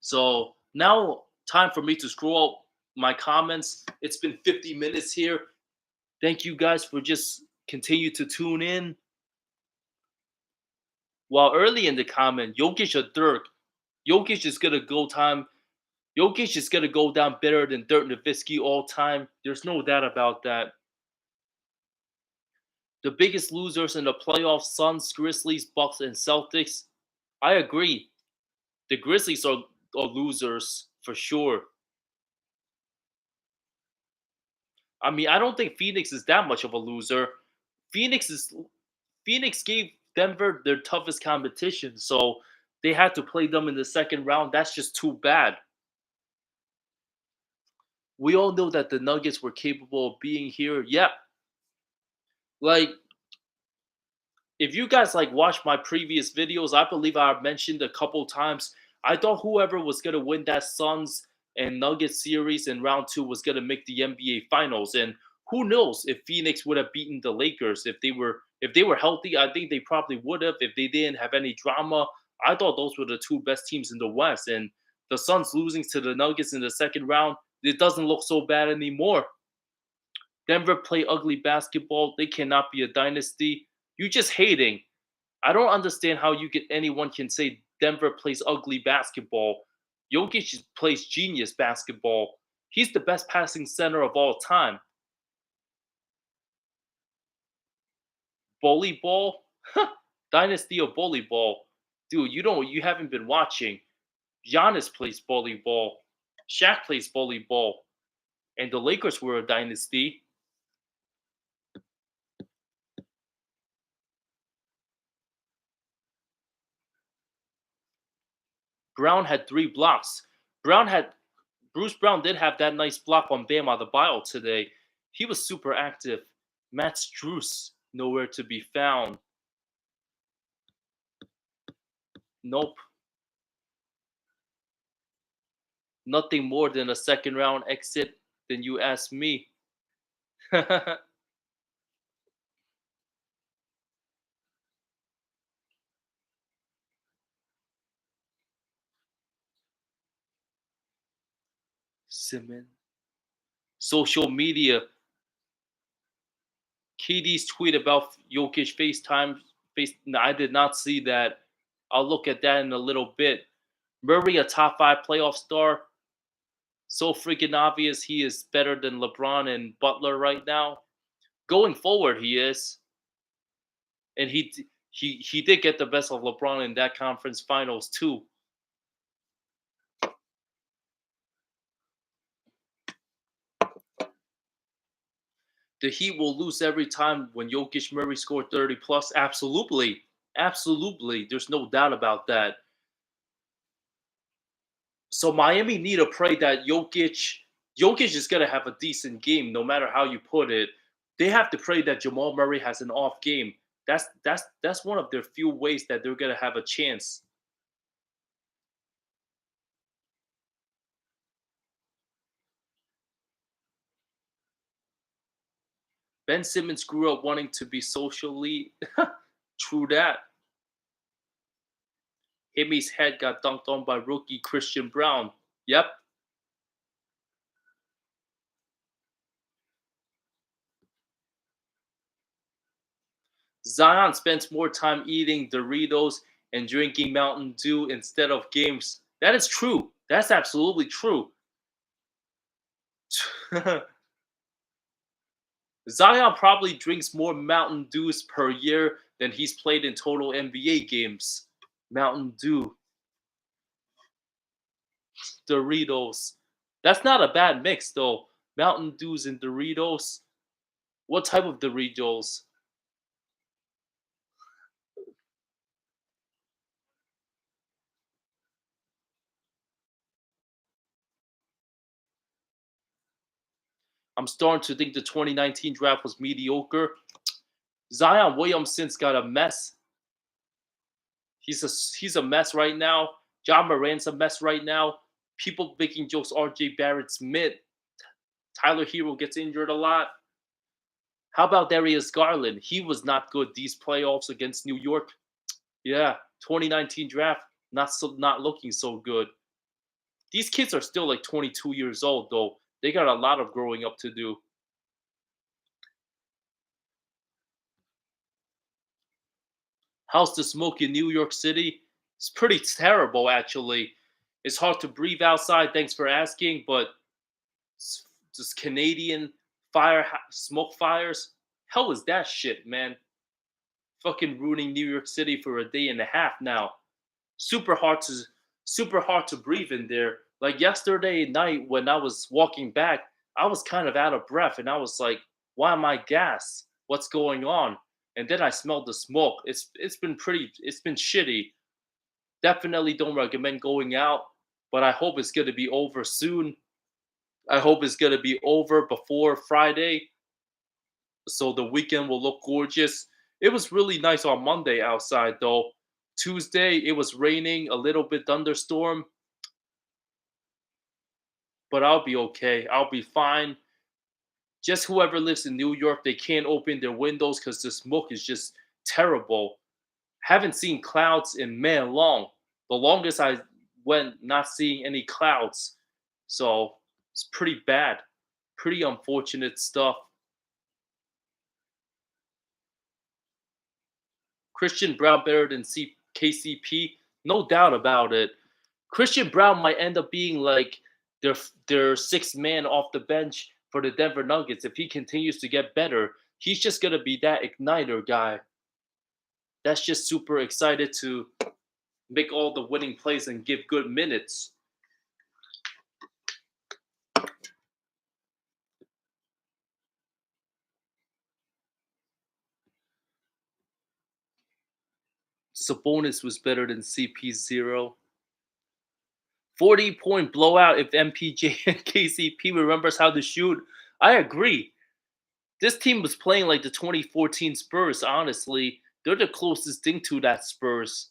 So now, time for me to scroll up my comments. It's been 50 minutes here. Thank you guys for just continue to tune in. While early in the comment, Jokic or Dirk, Jokic is gonna go time. Jokic is gonna go down better than Dirk Nowitzki all time. There's no doubt about that. The biggest losers in the playoffs: Suns, Grizzlies, Bucks, and Celtics. I agree. The Grizzlies are losers for sure. I mean, I don't think Phoenix is that much of a loser. Phoenix is Phoenix gave Denver their toughest competition, so they had to play them in the second round. That's just too bad. We all know that the Nuggets were capable of being here. Yeah, like if you guys like watch my previous videos, I believe I mentioned a couple times. I thought whoever was gonna win that Suns and Nuggets series in round two was gonna make the NBA Finals. And who knows if Phoenix would have beaten the Lakers if they were healthy. I think they probably would have if they didn't have any drama. I thought those were the two best teams in the West, and the Suns losing to the Nuggets in the second round, it doesn't look so bad anymore. Denver play ugly basketball. They cannot be a dynasty. You just hating. I don't understand how anyone can say Denver plays ugly basketball. Jokic plays genius basketball. He's the best passing center of all time. Volleyball? Dynasty of volleyball. Dude, you haven't been watching. Giannis plays volleyball. Shaq plays volleyball. And the Lakers were a dynasty. Brown had 3 blocks. Bruce Brown did have that nice block on Bam Adebayo today. He was super active. Matt Strus, nowhere to be found. Nope. Nothing more than a second round exit than you ask me. Simmons. Social media. KD's tweet about Jokic FaceTime. No, I did not see that. I'll look at that in a little bit. Murray, a top 5 playoff star. So freaking obvious he is better than LeBron and Butler right now. Going forward, he is. And he did get the best of LeBron in that conference finals too. The Heat will lose every time when Jokic Murray scored 30 plus. Absolutely. Absolutely. There's no doubt about that. So Miami need to pray that Jokic is gonna have a decent game no matter how you put it. They have to pray that Jamal Murray has an off game. That's one of their few ways that they're gonna have a chance. Ben Simmons grew up wanting to be socially true that. Himmy's head got dunked on by rookie Christian Brown. Yep. Zion spends more time eating Doritos and drinking Mountain Dew instead of games. That is true. That's absolutely true. Zion probably drinks more Mountain Dews per year than he's played in total NBA games. Mountain Dew, Doritos. That's not a bad mix though. Mountain Dews and Doritos. What type of Doritos? I'm starting to think the 2019 draft was mediocre. Zion Williamson's got a mess. He's a mess right now. John Morant's a mess right now. People making jokes. RJ Barrett's mid. Tyler Hero gets injured a lot. How about Darius Garland? He was not good these playoffs against New York. Yeah, 2019 draft not looking so good. These kids are still like 22 years old though. They got a lot of growing up to do. How's the smoke in New York City? It's pretty terrible actually. It's hard to breathe outside. Thanks for asking, but just Canadian smoke fires. Hell is that shit, man? Fucking ruining New York City for a day and a half now. Super hard to super hard to breathe in there. Like yesterday night when I was walking back, I was kind of out of breath and I was like, why am I gas? What's going on? And then I smelled the smoke. It's been shitty. Definitely don't recommend going out, but I hope it's gonna be over soon. I hope it's gonna be over before Friday, so the weekend will look gorgeous. It was really nice on Monday outside though. Tuesday it was raining, a little bit thunderstorm, but I'll be okay. I'll be fine. Just whoever lives in New York, they can't open their windows because the smoke is just terrible. Haven't seen clouds in man long. The longest I went not seeing any clouds. So it's pretty bad. Pretty unfortunate stuff. Christian Brown better than KCP? No doubt about it. Christian Brown might end up being like their sixth man off the bench for the Denver Nuggets if he continues to get better. He's just gonna be that igniter guy. That's just super excited to make all the winning plays and give good minutes. Sabonis was better than CP0. 40-point blowout if MPJ and KCP remembers how to shoot. I agree. This team was playing like the 2014 Spurs, honestly. They're the closest thing to that Spurs.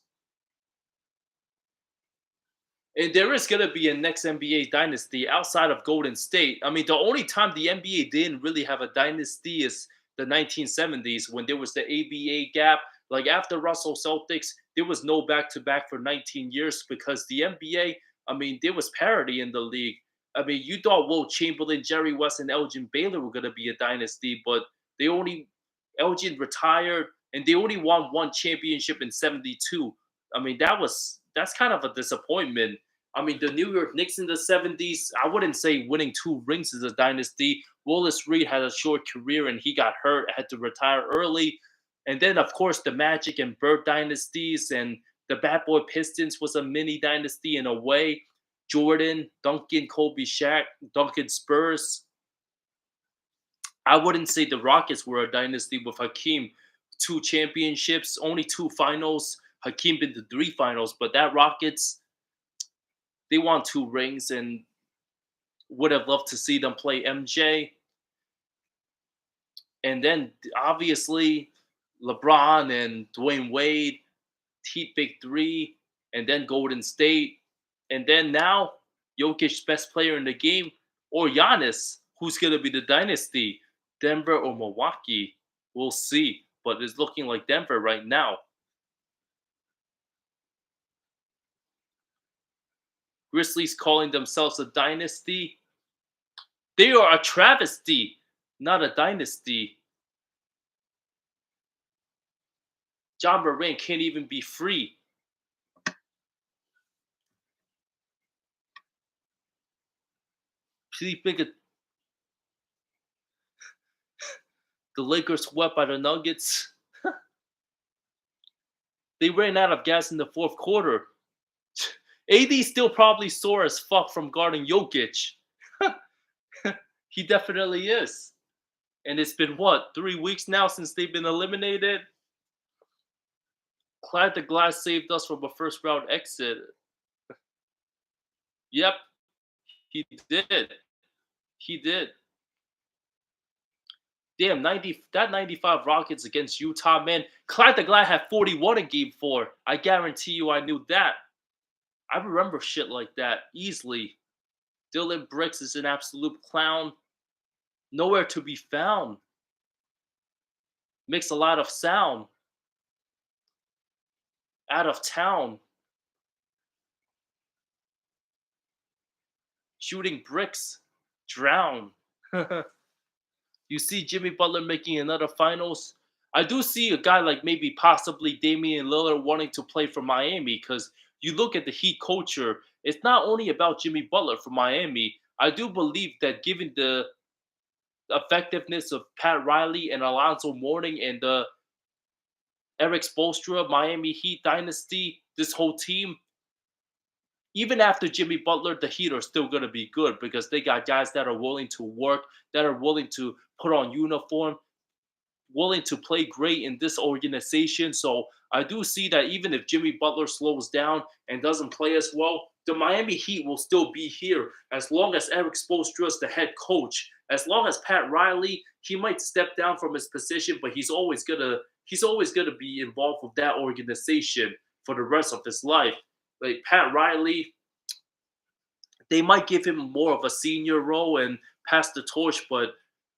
And there is going to be a next NBA dynasty outside of Golden State. I mean, the only time the NBA didn't really have a dynasty is the 1970s when there was the ABA gap. Like after Russell Celtics, there was no back to back for 19 years because the NBA, I mean, there was parity in the league. I mean, you thought Will Chamberlain, Jerry West, and Elgin Baylor were going to be a dynasty, but they only, Elgin retired and they only won one championship in 72. I mean, that's kind of a disappointment. I mean, the New York Knicks in the 70s, I wouldn't say winning two rings is a dynasty. Willis Reed had a short career and he got hurt, had to retire early. And then, of course, the Magic and Bird dynasties and the Bad Boy Pistons was a mini dynasty in a way. Jordan, Duncan, Kobe, Shaq, Duncan, Spurs. I wouldn't say the Rockets were a dynasty with Hakeem. Two championships, only two finals. Hakeem been to three finals, but that Rockets, they won two rings and would have loved to see them play MJ. And then obviously LeBron and Dwayne Wade, Heat Big Three, and then Golden State. And then now Jokic's best player in the game, or Giannis, who's going to be the dynasty, Denver or Milwaukee. We'll see. But it's looking like Denver right now. Grizzlies calling themselves a dynasty. They are a travesty, not a dynasty. John Morant can't even be free. Please think of the Lakers swept by the Nuggets. They ran out of gas in the fourth quarter. AD still probably sore as fuck from guarding Jokic. He definitely is. And it's been what, 3 weeks now since they've been eliminated? Clyde the Glass saved us from a first round exit. Yep, he did. He did. Damn, 90 that 95 Rockets against Utah, man. Clyde the Glide had 41 in game 4. I guarantee you I knew that. I remember shit like that easily. Dylan Brooks is an absolute clown. Nowhere to be found. Makes a lot of sound. Out of town. Shooting bricks. Drown. You see Jimmy Butler making another finals. I do see a guy like maybe possibly Damian Lillard wanting to play for Miami because you look at the Heat culture, it's not only about Jimmy Butler for Miami. I do believe that given the effectiveness of Pat Riley and Alonzo Mourning and the Eric Spoelstra, Miami Heat dynasty, this whole team, even after Jimmy Butler, the Heat are still going to be good because they got guys that are willing to work, that are willing to put on uniform, willing to play great in this organization. So I do see that even if Jimmy Butler slows down and doesn't play as well, the Miami Heat will still be here as long as Eric Spoelstra is the head coach. As long as Pat Riley, he might step down from his position, but he's always gonna be involved with that organization for the rest of his life. Like Pat Riley, they might give him more of a senior role and pass the torch, but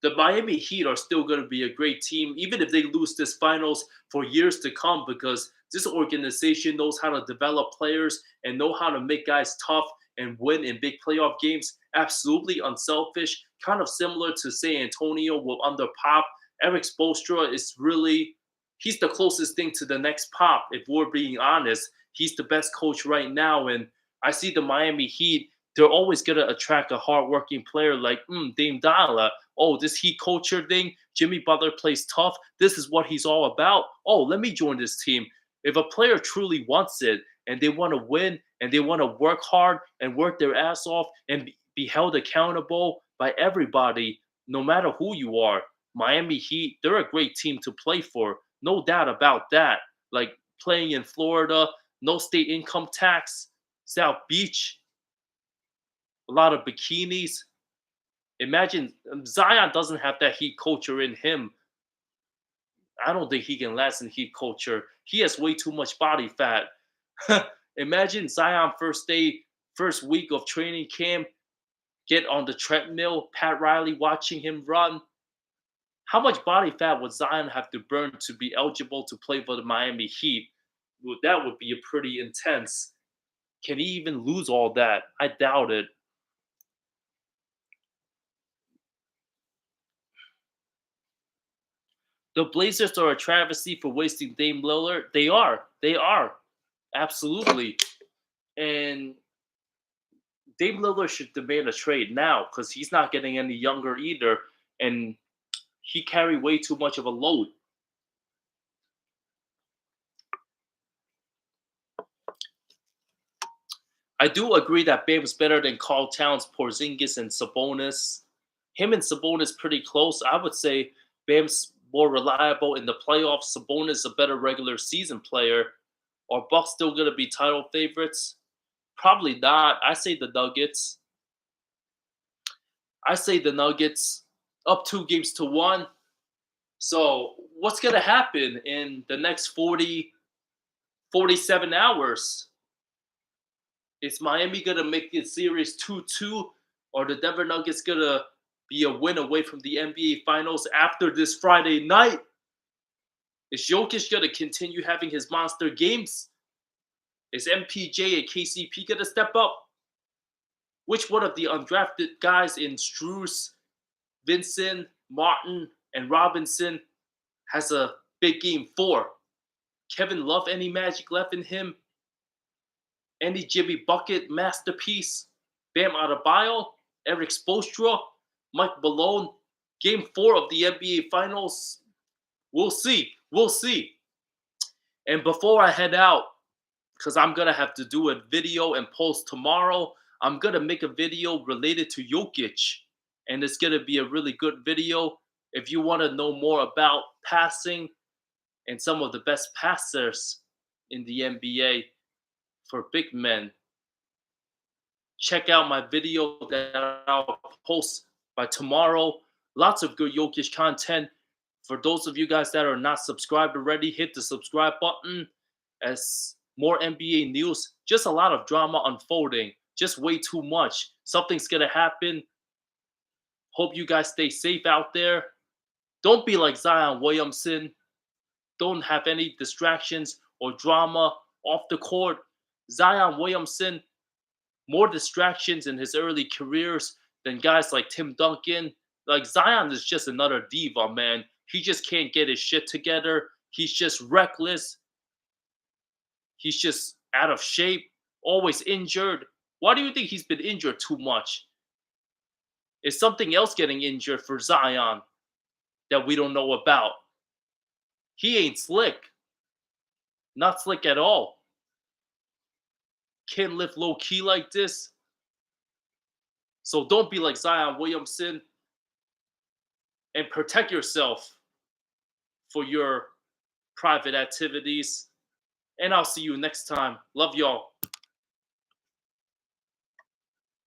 the Miami Heat are still going to be a great team, even if they lose this finals for years to come, because this organization knows how to develop players and know how to make guys tough and win in big playoff games. Absolutely unselfish, kind of similar to San Antonio with under Pop. Eric Spoelstra is really he's the closest thing to the next Pop. If we're being honest, he's the best coach right now, and I see the Miami Heat. They're always gonna attract a hardworking player like Dame Dollar. Oh, this Heat culture thing. Jimmy Butler plays tough. This is what he's all about. Oh, let me join this team. If a player truly wants it and they want to win and they want to work hard and work their ass off and be held accountable by everybody, no matter who you are, Miami Heat, they're a great team to play for. No doubt about that. Like playing in Florida, no state income tax, South Beach, a lot of bikinis. Imagine Zion doesn't have that Heat culture in him. I don't think he can last in Heat culture. He has way too much body fat. Imagine Zion first day, first week of training camp, get on the treadmill, Pat Riley watching him run. How much body fat would Zion have to burn to be eligible to play for the Miami Heat? Well, that would be a pretty intense. Can he even lose all that? I doubt it. The Blazers are a travesty for wasting Dame Lillard. They are. They are. Absolutely. And Dame Lillard should demand a trade now because he's not getting any younger either. And he carried way too much of a load. I do agree that Bam's better than Carl Towns, Porzingis, and Sabonis. Him and Sabonis pretty close. I would say Bam's more reliable in the playoffs. Sabonis a better regular season player. Are Bucks still gonna be title favorites? Probably not. I say the Nuggets. I say the Nuggets up 2 games to 1. So what's gonna happen in the next 47 hours? Is Miami gonna make the series 2-2, or the Denver Nuggets gonna be a win away from the NBA Finals after this Friday night? Is Jokic gonna continue having his monster games? Is MPJ and KCP gonna step up? Which one of the undrafted guys in Strus, Vincent, Martin, and Robinson has a big game 4? Kevin Love, any magic left in him? Any Jimmy Bucket masterpiece? Bam Adebayo, Eric Spoelstra, Mike Malone. Game 4 of the NBA Finals. We'll see. We'll see. And before I head out, because I'm going to have to do a video and post tomorrow, I'm going to make a video related to Jokic. And it's going to be a really good video. If you want to know more about passing and some of the best passers in the NBA for big men, check out my video that I'll post by tomorrow. Lots of good Jokic content. For those of you guys that are not subscribed already, hit the subscribe button as more NBA news. Just a lot of drama unfolding. Just way too much. Something's going to happen. Hope you guys stay safe out there. Don't be like Zion Williamson. Don't have any distractions or drama off the court. Zion Williamson, more distractions in his early careers than guys like Tim Duncan. Like Zion is just another diva, man. He just can't get his shit together. He's just reckless. He's just out of shape, always injured. Why do you think he's been injured too much? Is something else getting injured for Zion that we don't know about? He ain't slick. Not slick at all. Can't live low key like this. So don't be like Zion Williamson and protect yourself for your private activities. And I'll see you next time. Love y'all.